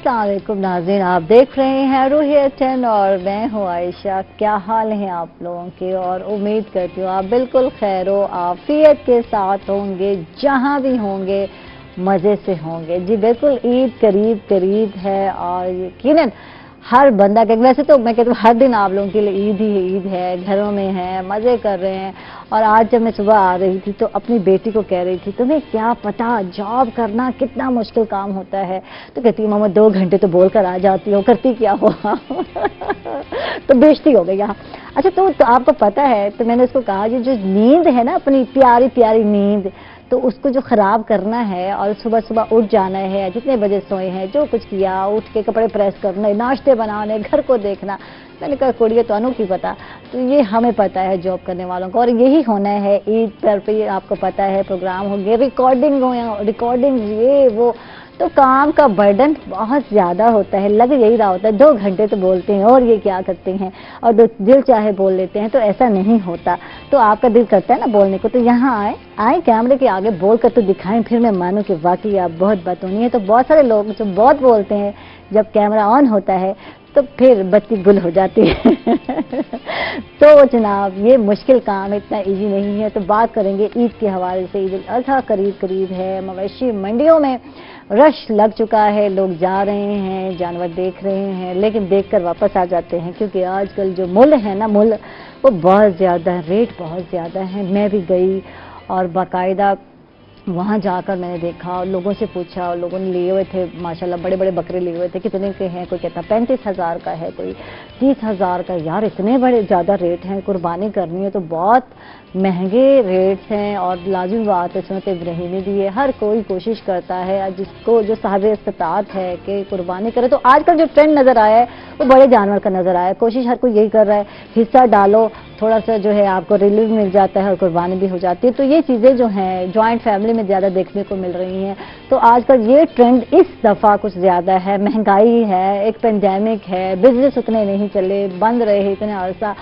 अस्सलाम वालेकुम नाज़रीन, आप देख रहे हैं रूहियत 10 और मैं हूँ आयशा। क्या हाल है आप लोगों के, और उम्मीद करती हूँ आप बिल्कुल खैर व आफियत के साथ होंगे, जहाँ भी होंगे मज़े से होंगे। जी बिल्कुल, ईद करीब करीब है और यकीनन हर बंदा के, वैसे तो मैं कहती हूँ हर दिन आप लोगों के लिए ईद ही ईद है, घरों में है, मज़े कर रहे हैं। और आज जब मैं सुबह आ रही थी तो अपनी बेटी को कह रही थी, तुम्हें क्या पता जॉब करना कितना मुश्किल काम होता है। तो कहती है मामा 2 घंटे तो बोल कर आ जाती हो, करती क्या हो। तो बेइज्जती हो गई यहाँ। अच्छा तो आपको पता है, तो मैंने उसको कहा कि जो नींद है ना, अपनी प्यारी प्यारी नींद, तो उसको जो ख़राब करना है और सुबह सुबह उठ जाना है, जितने बजे सोए हैं, जो कुछ किया, उठ के कपड़े प्रेस करने, नाश्ते बनाने, घर को देखना। मैंने कहा कुड़िए तो अनु की पता, तो ये हमें पता है जॉब करने वालों को, और यही होना है ईद पर पे। आपको पता है प्रोग्राम होंगे, रिकॉर्डिंग हो, रिकॉर्डिंग ये वो, तो काम का बर्डन बहुत ज़्यादा होता है। लग यही रहा होता है 2 घंटे तो बोलते हैं और ये क्या करते हैं, और दिल चाहे बोल लेते हैं, तो ऐसा नहीं होता। तो आपका दिल करता है ना बोलने को, तो यहाँ आए कैमरे के आगे बोल कर तो दिखाएं, फिर मैं मानूं कि वाकई आप बहुत बतौनी है। तो बहुत सारे लोग जो बहुत बोलते हैं, जब कैमरा ऑन होता है तो फिर बत्ती गुल हो जाती है। तो जनाब ये मुश्किल काम इतना इजी नहीं है। तो बात करेंगे ईद के हवाले से। ईद उल अज़हा करीब करीब है, मवेशी मंडियों में रश लग चुका है, लोग जा रहे हैं, जानवर देख रहे हैं, लेकिन देखकर वापस आ जाते हैं, क्योंकि आजकल जो मूल्य है ना, मूल्य वो बहुत ज़्यादा है, रेट बहुत ज़्यादा है। मैं भी गई और बाकायदा वहाँ जाकर मैंने देखा और लोगों से पूछा, और लोगों ने लिए हुए थे माशाल्लाह, बड़े बड़े बकरे लिए हुए थे। कितने के हैं, कोई कहता 35,000 का है, कोई 30,000 का। यार इतने बड़े ज़्यादा रेट हैं, कुर्बानी करनी है तो बहुत महंगे रेट्स हैं। और लाजिम बात है, सुन्नत इब्राहीमी भी है, हर कोई कोशिश करता है जिसको जो साहिब इस्तिताअत है कि कुर्बानी करे। तो आजकल जो ट्रेंड नज़र आया है वो बड़े जानवर का नज़र आया है। कोशिश हर कोई यही कर रहा है, हिस्सा डालो, थोड़ा सा जो है आपको रिलीफ मिल जाता है और कुर्बानी भी हो जाती है। तो ये चीज़ें जो हैं जॉइंट फैमिली में ज़्यादा देखने को मिल रही हैं। तो आजकल ये ट्रेंड इस दफ़ा कुछ ज़्यादा है, महंगाई है, एक पेंडेमिक है, बिजनेस उतने नहीं चले, बंद रहे इतने अरसा।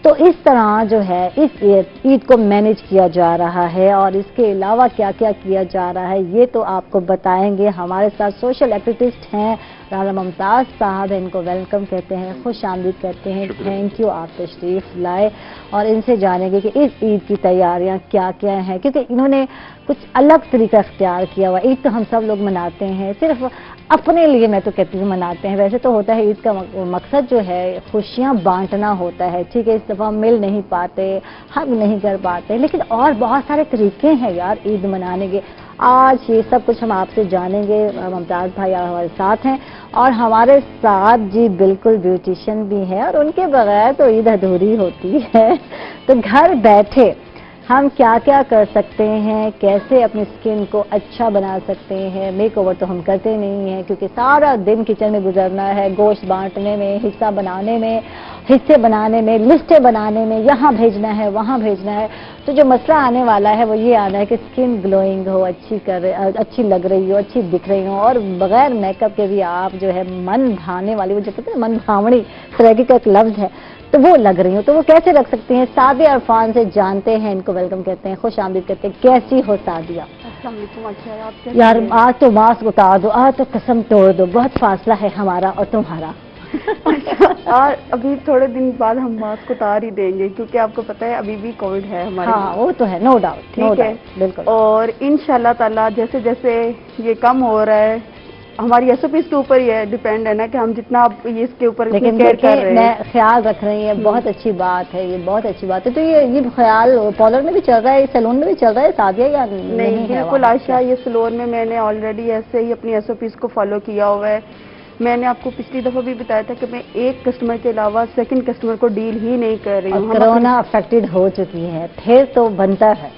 तो इस तरह जो है इस ईद को मैनेज किया जा रहा है, और इसके अलावा क्या क्या किया जा रहा है ये तो आपको बताएंगे। हमारे साथ सोशल एक्टिविस्ट हैं राना मुमताज़ साहब, इनको वेलकम कहते हैं, खुश आमदीद कहते हैं। थैंक यू, आप तशरीफ़ लाए, और इनसे जानेंगे कि इस ईद की तैयारियां क्या क्या हैं, क्योंकि इन्होंने कुछ अलग तरीका इख्तियार किया हुआ। ईद तो हम सब लोग मनाते हैं, सिर्फ अपने लिए मैं तो कहती हूँ मनाते हैं। वैसे तो होता है ईद का मकसद जो है खुशियाँ बांटना होता है, ठीक है। इस दफ़ा मिल नहीं पाते, हग नहीं कर पाते, लेकिन और बहुत सारे तरीके हैं यार ईद मनाने के। आज ये सब कुछ हम आपसे जानेंगे। मुमताज़ भाई हमारे साथ हैं, और हमारे साथ जी बिल्कुल ब्यूटिशियन भी हैं, और उनके बगैर तो ईद अधूरी होती है। तो घर बैठे हम क्या क्या कर सकते हैं, कैसे अपनी स्किन को अच्छा बना सकते हैं। मेक ओवर तो हम करते नहीं हैं, क्योंकि सारा दिन किचन में गुजरना है, गोश्त बांटने में, हिस्सा बनाने में, हिस्से बनाने में, लिस्टें बनाने में, यहाँ भेजना है, वहाँ भेजना है। तो जो मसला आने वाला है वो ये आना है कि स्किन ग्लोइंग हो, अच्छी लग रही हो, अच्छी दिख रही हो, और बगैर मेकअप के भी आप जो है मन भाने वाली, वो जो कहते हैं मन भावनी तरह का एक लफ्ज़ है, तो वो लग रही हो। तो वो कैसे रख सकते हैं, सादिया अरफान से जानते हैं, इनको वेलकम कहते हैं, खुश आमदीद कहते हैं। कैसी हो सादिया? यार आज तो मास्क उतार दो, आज तो कसम तोड़ दो, बहुत फासला है हमारा और तुम्हारा। और अभी थोड़े दिन बाद हम मास्क उतार ही देंगे, क्योंकि आपको पता है अभी भी कोविड है हमारे। हाँ वो तो है, नो डाउट, ठीक है, बिल्कुल। और इंशाल्लाह ताला जैसे जैसे ये कम हो रहा है, हमारी एसओपी के ऊपर ही है, डिपेंड है ना कि हम जितना इसके ऊपर केयर कर रहे हैं, ख्याल रख रही है। बहुत अच्छी बात है, ये बहुत अच्छी बात है। तो ये ख्याल पार्लर में भी चल रहा है, सैलून में भी चल रहा है सादिया, या नहीं? बिल्कुल आशा, ये सैलून में मैंने ऑलरेडी ऐसे ही अपनी एसओपी को फॉलो किया हुआ है। मैंने आपको पिछली दफा भी बताया था कि मैं एक कस्टमर के अलावा सेकंड कस्टमर को डील ही नहीं कर रही हूँ। कोरोना अफेक्टेड हो चुकी है, फिर तो बनता है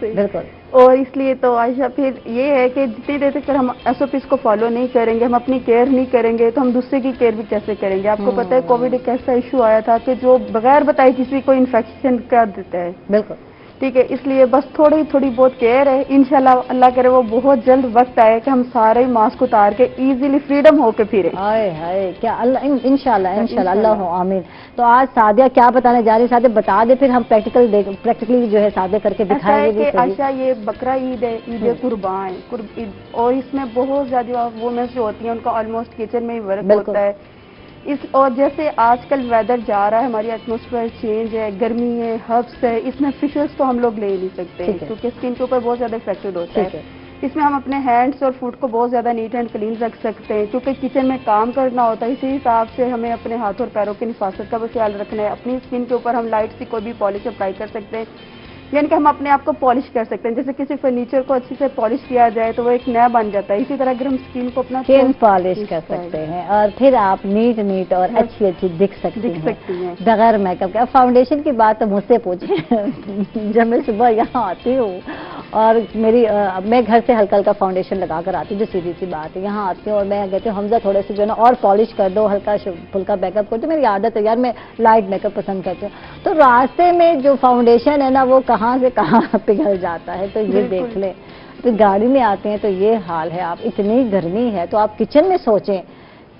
बिल्कुल। और इसलिए तो आयशा फिर ये है कि जितनी देर तक हम एसओपी को फॉलो नहीं करेंगे, हम अपनी केयर नहीं करेंगे, तो हम दूसरे की केयर भी कैसे करेंगे। आपको पता है कोविड एक ऐसा इशू आया था कि जो बगैर बताए किसी को इन्फेक्शन कर देता है। बिल्कुल, ठीक है, इसलिए बस थोड़ी बहुत केयर है। इंशाल्लाह अल्लाह करे वो बहुत जल्द वक्त आए कि हम सारे मास्क उतार के इजीली फ्रीडम होके फिरे। हाय हाय, क्या अल्लाह, इंशाल्लाह इंशाल्लाह, अल्लाह आमीन। تو آج سعدیہ کیا بتانے جا رہی ہے؟ سعدیہ بتا دے، پھر ہم پریکٹیکلی جو ہے سعدیہ کر کے دکھائیں گے بھی کہ صحیح۔ عائشہ یہ بقرہ عید ہے، عید قربان ہے، اور اس میں بہت زیادہ وومنس جو ہوتی ہیں ان کا آلموسٹ کچن میں ہی ورک ہوتا ہے۔ اور جیسے آج کل ویدر جا رہا ہے، ہماری ایٹماسفیئر چینج ہے، گرمی ہے، ہربس ہے، اس میں فشز تو ہم لوگ لے نہیں سکتے کیونکہ اسکن کے اوپر بہت زیادہ افیکٹڈ ہوتا ہے۔ اس میں ہم اپنے ہینڈس اور فوڈ کو بہت زیادہ نیٹ اینڈ کلین رکھ سکتے ہیں کیونکہ کچن میں کام کرنا ہوتا ہے، اسی حساب سے ہمیں اپنے ہاتھ اور پیروں کی نفاست کا بھی خیال رکھنا ہے۔ اپنی اسکن کے اوپر ہم لائٹ سی کوئی بھی پالش اپلائی کر سکتے ہیں، یعنی کہ ہم اپنے آپ کو پالش کر سکتے ہیں، جیسے کسی فرنیچر کو اچھی سے پالش کیا جائے تو وہ ایک نیا بن جاتا ہے، اسی طرح اگر ہم اسکن کو اپنا اسکن پالش کر سکتے ہیں اور پھر آپ نیٹ اور اچھی دکھ سکتی ہیں بغیر میک اپ کے۔ اب فاؤنڈیشن کی بات تو مجھ سے پوچھیں، جب میں صبح یہاں آتی ہوں اور میں گھر سے ہلکا ہلکا فاؤنڈیشن لگا کر آتی ہوں، جو سیدھی سی بات ہے، یہاں آتی ہوں اور میں کہتی ہوں حمزہ تھوڑے سے جو ہے نا اور پالش کر دو، ہلکا پھلکا میک اپ کر دو، میری عادت ہے یار، میں لائٹ میک اپ پسند کرتی ہوں، تو راستے میں جو فاؤنڈیشن ہے نا وہ کہاں سے کہاں پگھل جاتا ہے، تو یہ دیکھ لیں۔ پھر گاڑی میں آتے ہیں تو یہ حال ہے، آپ اتنی گرمی ہے تو آپ کچن میں سوچیں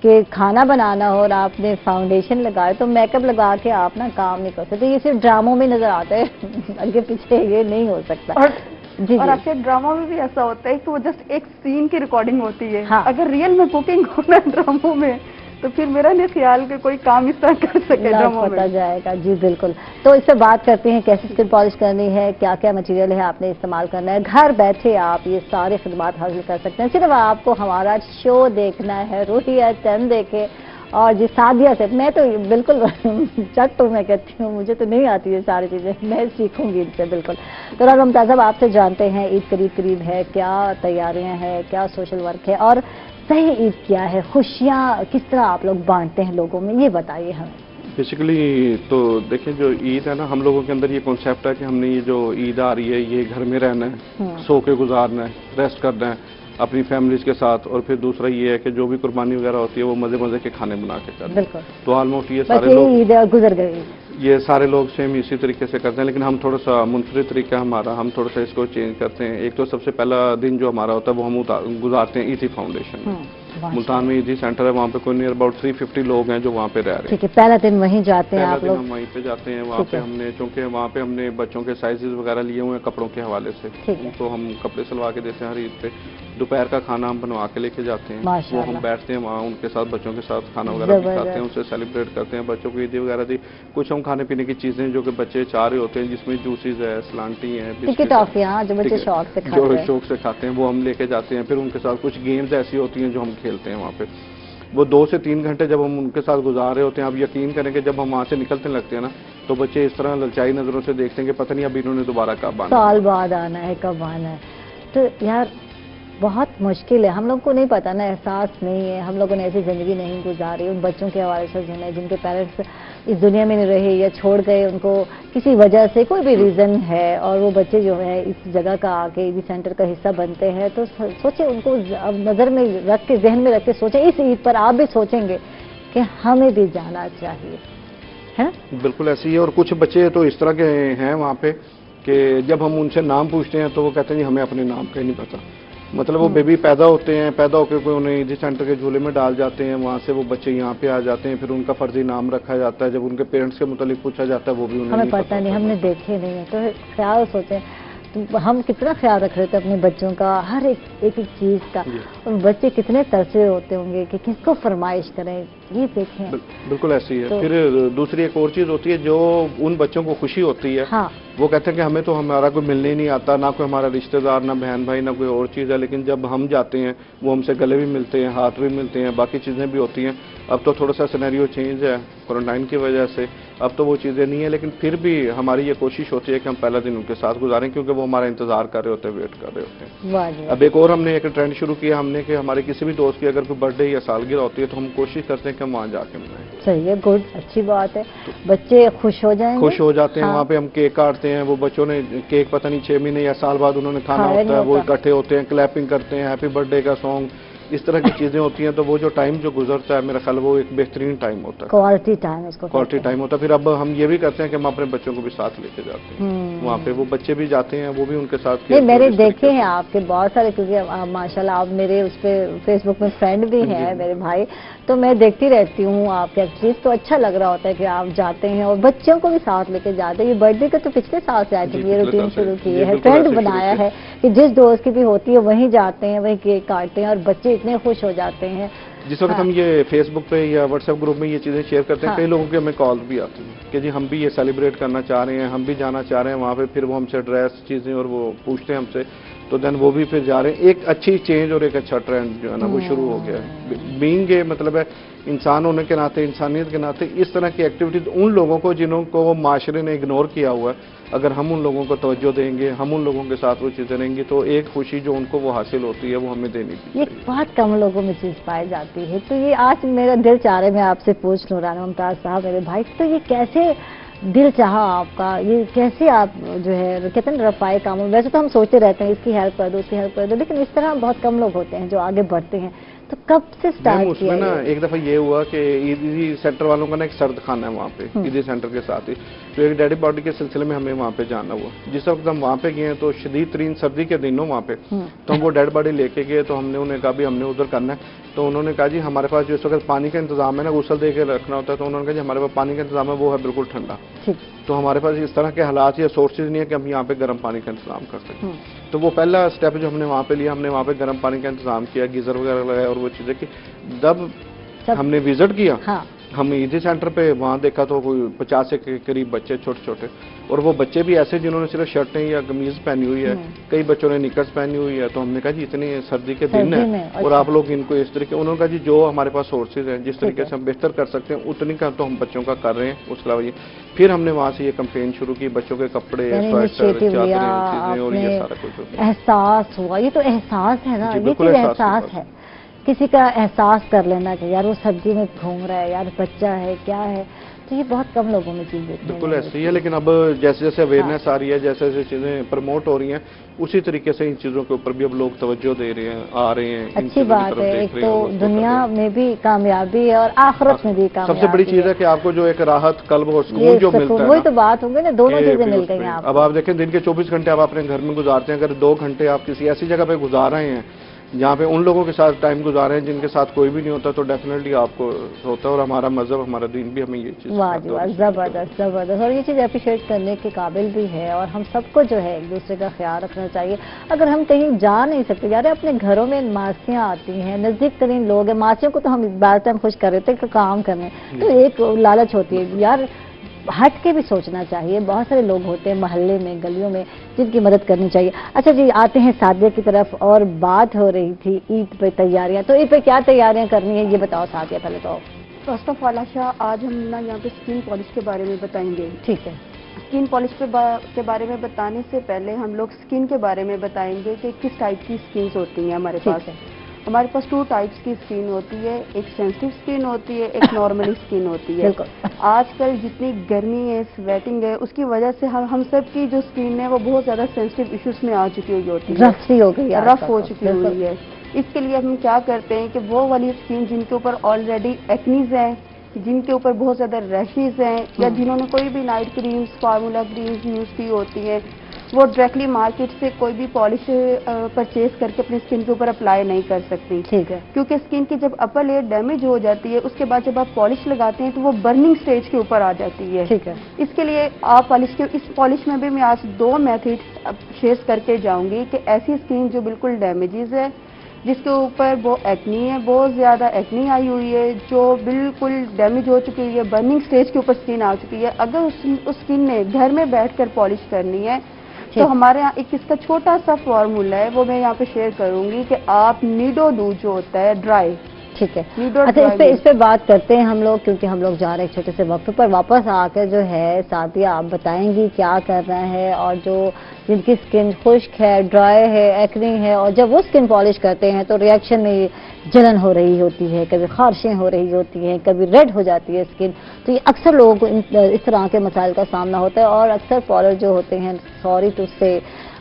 کہ کھانا بنانا ہو اور آپ نے فاؤنڈیشن لگائے تو میک اپ لگا کے آپ نا کام نہیں کر سکتے، یہ صرف ڈراموں میں نظر آتا ہے، آگے پیچھے یہ نہیں ہو سکتا۔ اور آپ کے ڈراموں میں بھی ایسا ہوتا ہے کہ وہ جسٹ ایک سین کی ریکارڈنگ ہوتی ہے، اگر ریئل میں کوکنگ ہونا ہے ڈراموں میں تو پھر میرا نہیں خیال کہ کوئی کام اس طرح کر سکے ڈراموں میں۔ پتا جائے گا، جی بالکل۔ تو اس سے بات کرتے ہیں کیسے اسکن پالش کرنی ہے، کیا کیا مٹیریل ہے آپ نے استعمال کرنا ہے، گھر بیٹھے آپ یہ سارے خدمات حاصل کر سکتے ہیں، صرف آپ کو ہمارا شو دیکھنا ہے، روحیہ 10 دیکھے۔ اور جی سعدیہ سے میں تو بالکل چٹ تو میں کہتی ہوں مجھے تو نہیں آتی یہ ساری چیزیں، میں سیکھوں گی ان سے بالکل۔ تو راز ممتاز صاحب آپ سے جانتے ہیں عید قریب ہے، کیا تیاریاں ہیں، کیا سوشل ورک ہے، اور صحیح عید کیا ہے، خوشیاں کس طرح آپ لوگ بانٹتے ہیں لوگوں میں، یہ بتائیے ہمیں۔ بیسیکلی تو دیکھیں جو عید ہے نا، ہم لوگوں کے اندر یہ کانسیپٹ ہے کہ ہم نے یہ جو عید آ رہی ہے یہ گھر میں رہنا ہے، سو کے گزارنا ہے، ریسٹ کرنا ہے اپنی فیملیز کے ساتھ، اور پھر دوسرا یہ ہے کہ جو بھی قربانی وغیرہ ہوتی ہے وہ مزے مزے کے کھانے بنا کے کرتے ہیں۔ تو آلموسٹ یہ سارے لوگ عید گزر گئی، یہ سارے لوگ سیم اسی طریقے سے کرتے ہیں، لیکن ہم تھوڑا سا منفرد طریقہ ہمارا، ہم تھوڑا سا اس کو چینج کرتے ہیں۔ ایک تو سب سے پہلا دن جو ہمارا ہوتا ہے وہ ہم گزارتے ہیں ایزی فاؤنڈیشن میں، ملتان میں ایزی سینٹر ہے، وہاں پہ کوئی نیئر اباؤٹ 350 لوگ ہیں جو وہاں پہ رہ رہے ہیں۔ ٹھیک ہے، پہلا دن وہیں جاتے ہیں آپ لوگ؟ ہم وہیں پہ جاتے ہیں، وہاں پہ ہم نے چونکہ وہاں پہ ہم نے بچوں کے سائزز وغیرہ لیے ہوئے ہیں کپڑوں کے حوالے سے، تو ہم کپڑے سلوا کے دیتے ہیں ہر عید پہ۔ دوپہر کا کھانا ہم بنوا کے لے کے جاتے ہیں، وہ ہم بیٹھتے ہیں وہاں ان کے ساتھ، بچوں کے ساتھ کھانا وغیرہ بھی کھاتے ہیں، ان سے سیلیبریٹ کرتے ہیں، بچوں کو عیدی وغیرہ دی۔ کچھ ہم کھانے پینے کی چیزیں جو کہ بچے چاہ رہے ہوتے ہیں، جس میں جوسیز ہے، سلانٹی ہیں، جو بچے شوق سے کھاتے ہیں، وہ ہم لے کے جاتے ہیں۔ پھر ان کے ساتھ کچھ گیمز ایسی ہوتی ہیں جو ہم کھیلتے ہیں وہاں پہ، وہ 2 سے 3 گھنٹے جب ہم ان کے ساتھ گزار رہے ہوتے ہیں، آپ یقین کریں کہ جب ہم وہاں سے نکلتے لگتے ہیں نا تو بچے اس طرح للچائی نظروں سے دیکھتے ہیں کہ پتہ نہیں اب انہوں نے دوبارہ کب آنا ہے، سال بعد آنا ہے، کب آنا ہے۔ تو یار بہت مشکل ہے، ہم لوگ کو نہیں پتا نا، احساس نہیں ہے، ہم لوگوں نے ایسی زندگی نہیں گزاری، ان بچوں کے حوالے سے جن کے پیرنٹس اس دنیا میں نہیں رہے یا چھوڑ گئے، ان کو کسی وجہ سے کوئی بھی ریزن ہے، اور وہ بچے جو ہے اس جگہ کا آ کے عیدی سینٹر کا حصہ بنتے ہیں، تو سوچیں ان کو نظر میں رکھ کے، ذہن میں رکھ کے سوچیں، اس عید پر آپ بھی سوچیں گے کہ ہمیں بھی جانا چاہیے، ہے نا؟ بالکل ایسی ہے۔ اور کچھ بچے تو اس طرح کے ہیں وہاں پہ کہ جب ہم ان سے نام پوچھتے ہیں تو وہ کہتے ہیں ہمیں اپنے نام کا ہی نہیں پتا، مطلب وہ بیبی پیدا ہوتے ہیں، پیدا ہو کے کوئی انہیں عیدی سینٹر کے جھولے میں ڈال جاتے ہیں، وہاں سے وہ بچے یہاں پہ آ جاتے ہیں، پھر ان کا فرضی نام رکھا جاتا ہے، جب ان کے پیرنٹس کے متعلق پوچھا جاتا ہے وہ بھی ہمیں پتہ نہیں، ہم نے دیکھے نہیں ہے، تو خیال سوچیں ہم کتنا خیال رکھ رہے تھے اپنے بچوں کا، ہر ایک چیز کا، اور بچے کتنے ترسے ہوتے ہوں گے کہ کس کو فرمائش کریں، یہ دیکھیں۔ بالکل ایسی ہے۔ پھر دوسری ایک اور چیز ہوتی ہے جو ان بچوں کو خوشی ہوتی ہے، وہ کہتے ہیں کہ ہمیں تو ہمارا کوئی ملنے ہی نہیں آتا، نہ کوئی ہمارا رشتہ دار، نہ بہن بھائی، نہ کوئی اور چیز ہے، لیکن جب ہم جاتے ہیں وہ ہم سے گلے بھی ملتے ہیں، ہاتھ بھی ملتے ہیں، باقی چیزیں بھی ہوتی ہیں۔ اب تو تھوڑا سا سینیریو چینج ہے کوارنٹائن کی وجہ سے، اب تو وہ چیزیں نہیں ہیں، لیکن پھر بھی ہماری یہ کوشش ہوتی ہے کہ ہم پہلا دن ان کے ساتھ گزاریں، کیونکہ وہ ہمارا انتظار کر رہے ہوتے ہیں، ویٹ کر رہے ہوتے ہیں۔ اب ایک اور ہم نے ایک ٹرینڈ شروع کیا ہم نے کہ ہمارے کسی بھی دوست کی اگر کوئی برتھ ڈے یا سالگرہ ہوتی ہے تو ہم کوشش کرتے ہیں کہ ہم وہاں جا کے منائیں۔ صحیح ہے، گڈ، اچھی بات ہے، بچے خوش ہو جائیں گے، خوش ہو جاتے ہیں، وہاں پہ ہم کیک کاٹتے ہیں، وہ بچوں نے کیک پتہ نہیں 6 مہینے یا سال بعد انہوں نے کھانا ہوتا ہے، وہ اکٹھے ہوتے ہیں، کلیپنگ کرتے ہیں، ہیپی برتھ ڈے کا سانگ اس طرح کی چیزیں ہوتی ہیں تو وہ جو ٹائم جو گزرتا ہے میرا خیال وہ ایک بہترین ٹائم ہوتا ہے، کوالٹی ٹائم اس کو کوالٹی ٹائم ہوتا ہے۔ پھر اب ہم یہ بھی کرتے ہیں کہ ہم اپنے بچوں کو بھی ساتھ لے کے جاتے ہیں وہاں پہ، وہ بچے بھی جاتے ہیں، وہ بھی ان کے ساتھ میں نے دیکھے ہیں آپ کے بہت سارے، کیونکہ ماشاءاللہ آپ میرے اس پہ فیس بک میں فرینڈ بھی ہیں میرے بھائی، تو میں دیکھتی رہتی ہوں آپ کے ایکٹیویٹیز، تو اچھا لگ رہا ہوتا ہے کہ آپ جاتے ہیں اور بچوں کو بھی ساتھ لے کے جاتے ہیں۔ یہ برتھ ڈے کا تو پچھلے سال سے آئی تھنک یہ روٹین شروع کی ہے، ٹرینڈ بنایا ہے کہ جس دوست کی بھی ہوتی ہے وہیں جاتے ہیں، وہیں کیک کاٹتے ہیں اور بچے اتنے خوش ہو جاتے ہیں۔ جس وقت ہم یہ فیس بک پہ یا واٹس ایپ گروپ میں یہ چیزیں شیئر کرتے ہیں، کئی لوگوں کے ہمیں کال بھی آتی ہیں کہ جی ہم بھی یہ سیلیبریٹ کرنا چاہ رہے ہیں، ہم بھی جانا چاہ رہے ہیں وہاں پہ، پھر وہ ہم سے ڈریس چیزیں اور وہ پوچھتے ہیں ہم سے، تو دین وہ بھی پھر جا رہے ہیں۔ ایک اچھی چینج اور ایک اچھا ٹرینڈ جو ہے نا وہ شروع ہو گیا ہے۔ بینگ یہ مطلب ہے انسان ہونے کے ناطے، انسانیت کے ناطے اس طرح کی ایکٹیویٹیز ان لوگوں کو جنہوں کو معاشرے نے اگنور کیا ہوا ہے، اگر ہم ان لوگوں کو توجہ دیں گے، ہم ان لوگوں کے ساتھ وہ چیزیں رہیں گی، تو ایک خوشی جو ان کو وہ حاصل ہوتی ہے وہ ہمیں دینی چاہیے۔ یہ بہت کم لوگوں میں چیز پائی جاتی ہے، تو یہ آج میرا دل چاہ رہا ہے میں آپ سے پوچھ لوں رانا ممتاز صاحب میرے بھائی، تو یہ کیسے دل چاہا آپ کا، یہ کیسے آپ جو ہے کہتے ہیں رفائی کاموں، ویسے تو ہم سوچتے رہتے ہیں اس کی ہیلپ کر دو، اس کی ہیلپ کر دو، لیکن اس طرح بہت کم لوگ ہوتے ہیں جو آگے بڑھتے ہیں، تو کب سے سٹارٹ اس میں نا ایک دفعہ یہ ہوا کہ ایدی سینٹر والوں کا نا ایک سرد خانہ ہے وہاں پہ، ایدی سینٹر کے ساتھ ہی، تو ایک ڈیڈی باڈی کے سلسلے میں ہمیں وہاں پہ جانا ہوا۔ جس وقت ہم وہاں پہ گئے تو شدید ترین سردی کے دنوں وہاں پہ، تو ہم وہ ڈیڈ باڈی لے کے گئے، تو ہم نے انہیں کہا بھی ہم نے ادھر کرنا ہے، تو انہوں نے کہا جی ہمارے پاس جو اس وقت پانی کا انتظام ہے نا، غسل دے کے رکھنا ہوتا ہے، تو انہوں نے کہا جی ہمارے پاس پانی کا انتظام ہے وہ ہے بالکل ٹھنڈا، تو ہمارے پاس اس طرح کے حالات یا سورسز نہیں ہے کہ ہم یہاں پہ گرم پانی کا انتظام کر سکیں۔ تو وہ پہلا اسٹیپ جو ہم نے وہاں پہ لیا، ہم نے وہاں پہ گرم پانی کا انتظام کیا، گیزر وغیرہ لگایا اور وہ چیزیں کی۔ جب ہم نے وزٹ کیا ہم ایدی سینٹر پہ، وہاں دیکھا تو کوئی 50 کے قریب بچے چھوٹے چھوٹے، اور وہ بچے بھی ایسے جنہوں نے صرف شرٹیں یا قمیض پہنی ہوئی ہے، کئی بچوں نے نکرز پہنی ہوئی ہے، تو ہم نے کہا جی اتنی سردی کے دن ہیں اور آپ لوگ ان کو اس طریقے، انہوں نے کہا جی جو ہمارے پاس سورسز ہیں جس طریقے سے ہم بہتر کر سکتے ہیں اتنی کا تو ہم بچوں کا کر رہے ہیں۔ اس کے علاوہ یہ پھر ہم نے وہاں سے یہ کمپین شروع کی، بچوں کے کپڑے، سویٹر، چادریں، چیزیں اور یہ سارا کچھ احساس ہوا۔ یہ تو احساس ہے نا، یہ چیز احساس ہے، کسی کا احساس کر لینا کہ یار وہ سردی میں گھوم رہا ہے، یار بچہ ہے کیا ہے، تو یہ بہت کم لوگوں میں چیز دیکھنے بالکل ایسے ہی ہے۔ لیکن اب جیسے جیسے اویئرنیس آ رہی ہے، جیسے جیسے چیزیں پروموٹ ہو رہی ہیں، اسی طریقے سے ان چیزوں کے اوپر بھی اب لوگ توجہ دے رہے ہیں، آ رہے ہیں، اچھی بات ہے۔ ایک تو دنیا میں بھی کامیابی ہے اور آخرت میں بھی کامیابی۔ سب سے بڑی چیز ہے کہ آپ کو جو ایک راحت قلب اور سکون جو ملتا ہے، وہی تو بات ہوگی نا، دونوں چیزیں مل گئی ہیں آپ کو۔ اب آپ دیکھیں دن کے 24 گھنٹے آپ اپنے گھر میں گزارتے ہیں، اگر 2 گھنٹے آپ کسی ایسی جگہ پہ گزار رہے ہیں جہاں پہ ان لوگوں کے ساتھ ٹائم گزار رہے ہیں جن کے ساتھ کوئی بھی نہیں ہوتا، تو ڈیفینیٹلی آپ کو ہوتا ہے، اور ہمارا مذہب، ہمارا دین بھی ہمیں یہ چیز واہ جی واہ، زبردست زبردست، اور یہ چیز اپریشیٹ کرنے کے قابل بھی ہے، اور ہم سب کو جو ہے ایک دوسرے کا خیال رکھنا چاہیے۔ اگر ہم کہیں جا نہیں سکتے، یار اپنے گھروں میں ماسیاں آتی ہیں، نزدیک ترین لوگ ہیں، ماسیوں کو تو ہم بار ٹائم خوش کر رہے تھے کہ کام کرنے، تو ایک لالچ ہوتی ہے یار ہٹ کے بھی سوچنا چاہیے، بہت سارے لوگ ہوتے ہیں محلے میں، گلیوں میں، جن کی مدد کرنی چاہیے۔ اچھا جی، آتے ہیں سعدیہ کی طرف، اور بات ہو رہی تھی عید پہ تیاریاں، تو عید پہ کیا تیاریاں کرنی ہیں یہ بتاؤ سعدیہ پہلے تو۔ فرسٹ آف آل عائشہ، آج ہم نا یہاں پہ اسکن پالش کے بارے میں بتائیں گے۔ ٹھیک ہے۔ اسکن پالش کے بارے میں بتانے سے پہلے ہم لوگ اسکن کے بارے میں بتائیں گے کہ کس ٹائپ کی اسکنس ہوتی ہیں ہمارے پاس۔ ہمارے پاس 2 ٹائپس کی اسکن ہوتی ہے، ایک سینسٹیو اسکن ہوتی ہے، ایک نارملی اسکن ہوتی ہے۔ آج کل جتنی گرمی ہے، سویٹنگ ہے، اس کی وجہ سے ہم سب کی جو اسکن ہے وہ بہت زیادہ سینسٹیو ایشوز میں آ چکی ہوئی ہوتی ہے، رف ہو چکی ہوئی ہے۔ اس کے لیے ہم کیا کرتے ہیں کہ وہ والی اسکن جن کے اوپر آلریڈی ایکنیز ہیں، جن کے اوپر بہت زیادہ ریشز ہیں، یا جنہوں نے کوئی بھی night creams, formula creams use کی ہوتی ہیں، وہ ڈائریکٹلی مارکیٹ سے کوئی بھی پالش پرچیز کر کے اپنی اسکن کے اوپر اپلائی نہیں کر سکتی، ٹھیک ہے، کیونکہ اسکن کی جب اپر لیئر ڈیمیج ہو جاتی ہے، اس کے بعد جب آپ پالش لگاتے ہیں تو وہ برننگ سٹیج کے اوپر آ جاتی ہے، ٹھیک ہے۔ اس کے لیے آپ اس پالش میں بھی میں آج 2 میتھڈ شیئر کر کے جاؤں گی کہ ایسی اسکن جو بالکل ڈیمیجز ہے، جس کے اوپر وہ ایکنی ہے، بہت زیادہ ایکنی آئی ہوئی ہے، جو بالکل ڈیمیج ہو چکی ہے، برننگ سٹیج کے اوپر اسکن آ چکی ہے، اگر اس اسکن نے گھر میں بیٹھ کر پالش کرنی ہے تو ہمارے یہاں ایک اس کا چھوٹا سا فارمولا ہے، وہ میں یہاں پہ شیئر کروں گی کہ آپ نیڈو دودھ جو ہوتا ہے ڈرائی، ٹھیک ہے، اچھا اس پہ بات کرتے ہیں ہم لوگ، کیونکہ ہم لوگ جا رہے ہیں چھوٹے سے وقت پر، واپس آ کے جو ہے سعدیہ آپ بتائیں گی کیا کرنا ہے، اور جو جن کی اسکن خشک ہے، ڈرائی ہے، ایکنی ہے، اور جب وہ اسکن پالش کرتے ہیں تو ریئیکشن میں جلن ہو رہی ہوتی ہے، کبھی خارشیں ہو رہی ہوتی ہیں، کبھی ریڈ ہو جاتی ہے اسکن، تو یہ اکثر لوگوں کو اس طرح کے مسائل کا سامنا ہوتا ہے، اور اکثر فالوور جو ہوتے ہیں سوری ٹو سے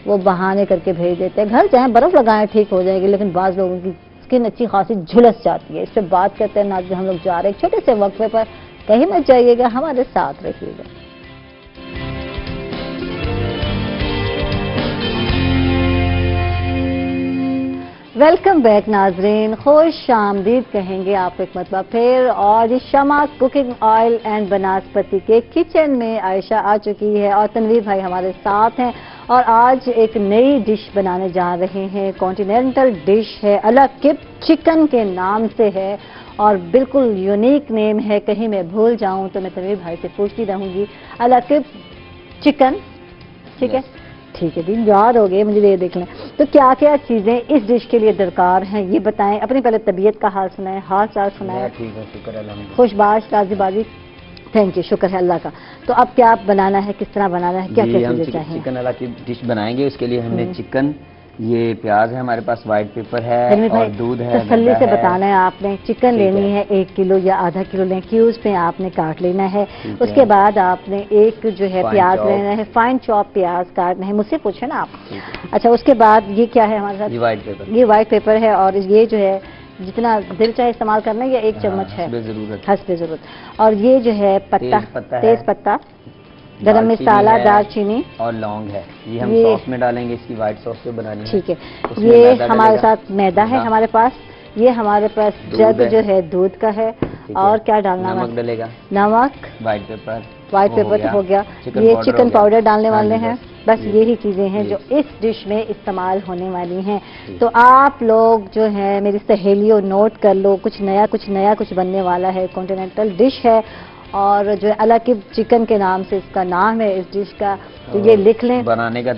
وہ بہانے کر کے بھیج دیتے ہیں، گھر جائیں برف لگائیں ٹھیک ہو جائے گی، لیکن بعض لوگوں کی स्किन अच्छी खासी झुलस जाती है। इस पे बात करते हैं नाज़रीन, हम लोग जा रहे हैं छोटे से वक्फे पर, कहीं मत जाइएगा, हमारे साथ रहिएगा। वेलकम बैक नाजरीन, खुश आमदीद कहेंगे आपको एक मरतबा फिर। और ये शमा कुकिंग ऑयल एंड बनास्पति के किचन में आयशा आ चुकी है और तनवीर भाई हमारे साथ हैं और आज एक नई डिश बनाने जा रहे हैं। कॉन्टिनेंटल डिश है, अलाकिब चिकन के नाम से है और बिल्कुल यूनिक नेम है। कहीं मैं भूल जाऊं तो मैं तनवीर भाई से पूछती रहूंगी। अलाकिब चिकन, ठीक है, ठीक है दिन याद हो गए मुझे, ये देख लें। तो क्या क्या चीजें इस डिश के लिए दरकार हैं ये बताएं। अपनी पहले तबीयत का हाल सुनाएं, हाल चाल सुनाएं। ठीक है, शुक्र अल्हम्दुलिल्लाह, खुशबाश राजीबाजी, थैंक यू, शुक्र है अल्लाह का। तो अब क्या बनाना है, किस तरह बनाना है, क्या क्या चीजें चाहिए? चिकन वाला की डिश बनाएंगे, उसके लिए हमने चिकन, ये प्याज है हमारे पास, व्हाइट पेपर है और दूध है। तसल्ली से बताना है आपने, चिकन लेनी है 1 किलो या आधा किलो लें, क्यूब्स पे आपने काट लेना है। उसके बाद आपने एक जो है प्याज लेना है, फाइन चॉप प्याज काटना है। मुझसे पूछे ना आप। अच्छा, उसके बाद ये क्या है हमारे साथ? ये व्हाइट पेपर, ये व्हाइट पेपर है और ये जो है जितना दिल चाहे इस्तेमाल करना है या 1 चम्मच है हस्बे जरूरत। और ये जो है पत्ता, तेज पत्ता, गरम मसाला, दालचीनी और लौंग है। ये हम सॉस में डालेंगे, इसकी व्हाइट सॉस पे बनानी है। ठीक है, ये हमारे साथ मैदा है हमारे पास, ये हमारे पास जग जो है दूध का है। और क्या डालना है? नमक डलेगा, नमक, व्हाइट पेपर तो हो गया। ये चिकन पाउडर डालने वाले हैं। बस यही चीजें हैं जो इस डिश में इस्तेमाल होने वाली हैं। तो आप लोग जो है मेरी सहेलियों नोट कर लो, कुछ नया कुछ बनने वाला है। कॉन्टिनेंटल डिश है और जो है अलाकिब चिकन के नाम से इसका नाम है इस डिश का, तो ये लिख लें। बनाने का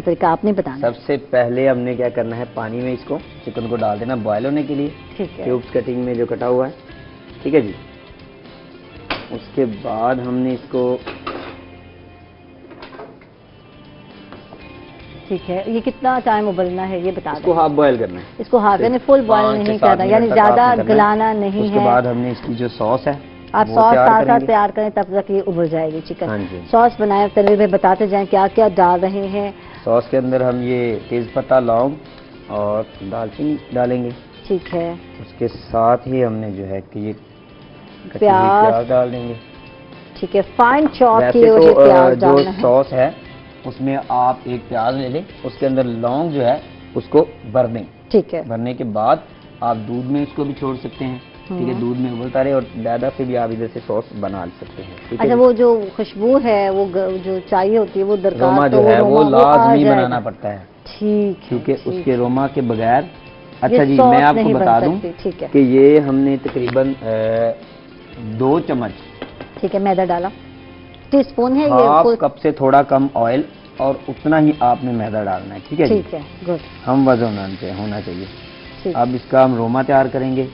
तरीका आपने बताना। सबसे पहले हमने क्या करना है, पानी में इसको चिकन को डाल देना बॉयल होने के लिए, ठीक है, क्यूब्स कटिंग में जो कटा हुआ है, ठीक है जी। उसके बाद हमने इसको, ठीक है, ये कितना टाइम उबलना है ये बता दें। इसको हाफ बॉयल करना है, इसको हाफ यानी फुल बॉयल नहीं करना, यानी ज्यादा गलाना नहीं है। उसके बाद हमने इसकी जो सॉस है आप सॉस साथ साथ तैयार करें, तब तक ये उबल जाएगी चिकन। हाँ जी। सॉस बनाए तनवीर भाई बताते जाएं क्या क्या डाल रहे हैं। सॉस के अंदर हम ये तेजपत्ता, लौंग और दालचीनी डालेंगे, ठीक है। उसके साथ ही हमने जो है कि ये प्याज डाल देंगे, ठीक है, फाइन चॉप किए हुए प्याज डालना है। जो सॉस है उसमें आप एक प्याज ले लें, उसके अंदर लौंग जो है उसको भर दें, ठीक है। भरने के बाद आप दूध में इसको भी छोड़ सकते हैं, ठीक है, दूध में उबलता रहे और दादा से भी आप इधर से सॉस बना सकते हैं। अच्छा, वो जो खुशबू है वो जो चाहिए होती है वो दरकार रोमा जो है वो लाजमी बनाना पड़ता है, ठीक, क्योंकि उसके रोमा के बगैर। अच्छा जी, मैं आपको बता दूं कि ये हमने तकरीबन 2 चम्मच, ठीक है, मैदा डाला, टीस्पून है ये, हाफ कप से थोड़ा कम ऑयल और उतना ही आपने मैदा डालना है, ठीक है, ठीक है, गुड। हम वजन होना चाहिए। अब इसका हम रोमा तैयार करेंगे,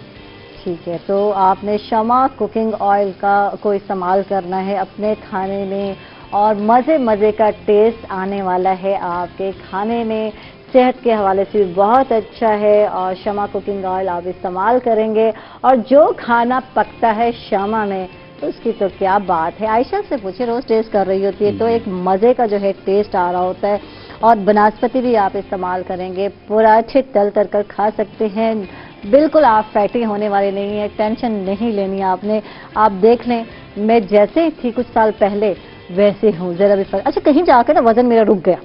ठीक है। तो आपने शमा कुकिंग ऑयल को इस्तेमाल करना है अपने खाने में और मज़े का टेस्ट आने वाला है आपके खाने में। सेहत के हवाले से भी बहुत अच्छा है और शमा कुकिंग ऑयल आप इस्तेमाल करेंगे और जो खाना पकता है शमा में तो उसकी तो क्या बात है। आयशा से पूछे, रोज टेस्ट कर रही होती है तो एक मज़े का जो है टेस्ट आ रहा होता है। और बनास्पति भी आप इस्तेमाल करेंगे, पूरा अच्छे तल कर खा सकते हैं, बिल्कुल आप फैटी होने वाले नहीं है, टेंशन नहीं लेनी आपने। आप देख लें मैं जैसे थी कुछ साल पहले वैसे हूँ, जरा भी फर्क। अच्छा, कहीं जाकर ना वजन मेरा रुक गया।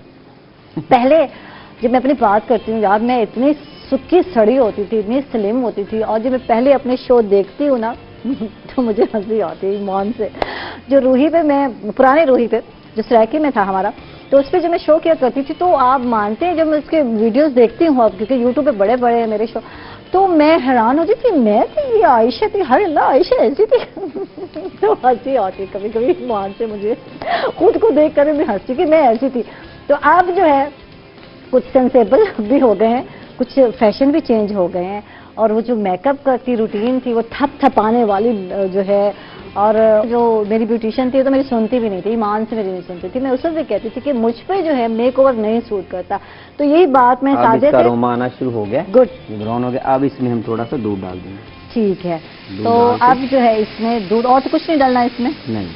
पहले जब मैं अपनी बात करती हूँ यार, मैं इतनी सुक्की सड़ी होती थी, इतनी स्लिम होती थी, और जब मैं पहले अपने शो देखती हूँ ना तो मुझे हंसी आती है ईमान से। जो रूही पे, मैं पुराने रूही पे जो सरायकी में था हमारा, तो उस पर जब मैं शो किया करती थी तो आप मानते हैं जब मैं उसके वीडियोस देखती हूँ अब, क्योंकि यूट्यूब पे बड़े बड़े हैं मेरे शो, तो मैं हैरान होती थी, मैं थी ये आयशा थी, हर अल्लाह आयशा ऐसी थी तो हंसी आती कभी कभी ईमान से, मुझे खुद को देख कर मैं हंसती कि मैं ऐसी थी। तो अब जो है कुछ सेंसेबल भी हो गए हैं, कुछ फैशन भी चेंज हो गए हैं, और वो जो मेकअप की रूटीन थी वो थपाने वाली जो है, और जो मेरी ब्यूटिशियन थी तो मेरी सुनती भी नहीं थी, ईमान से मेरी नहीं सुनती थी। मैं उस वक्त भी कहती थी कि मुझ पे जो है मेक ओवर नहीं सूट करता। तो यही बात मैं साजे से रोमा आना शुरू हो गया, गुड ब्राउन हो गया। अब इसमें हम थोड़ा सा दूध डाल देंगे, ठीक है। तो अब जो है इसमें दूध और तो कुछ नहीं डालना इसमें, नहीं,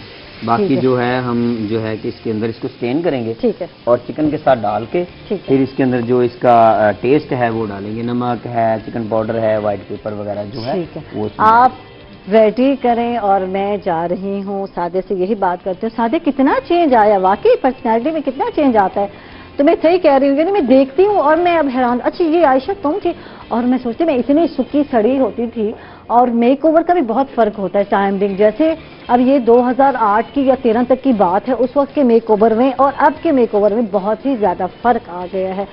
باقی جو ہے ہم جو ہے کہ اس کے اندر اس کو اسٹین کریں گے ٹھیک ہے، اور چکن کے ساتھ ڈال کے پھر اس کے اندر جو اس کا ٹیسٹ ہے وہ ڈالیں گے، نمک ہے، چکن پاؤڈر ہے، وائٹ پیپر وغیرہ جو ہے وہ آپ ریڈی کریں اور میں جا رہی ہوں سادے سے یہی بات کرتے ہوں. سادے کتنا چینج آیا، واقعی پرسنالٹی میں کتنا چینج آتا ہے. تو میں صحیح کہہ رہی ہوں، یعنی میں دیکھتی ہوں اور میں اب حیران، اچھا یہ عائشہ تم تھی، اور میں سوچتی میں اتنی سکی سڑی ہوتی تھی. اور میک اوور کا بھی بہت فرق ہوتا ہے ٹائمنگ، جیسے اب یہ 2008 کی یا 13 تک کی بات ہے، اس وقت کے میک اوور میں اور اب کے میک اوور میں بہت ہی زیادہ فرق آ گیا ہے.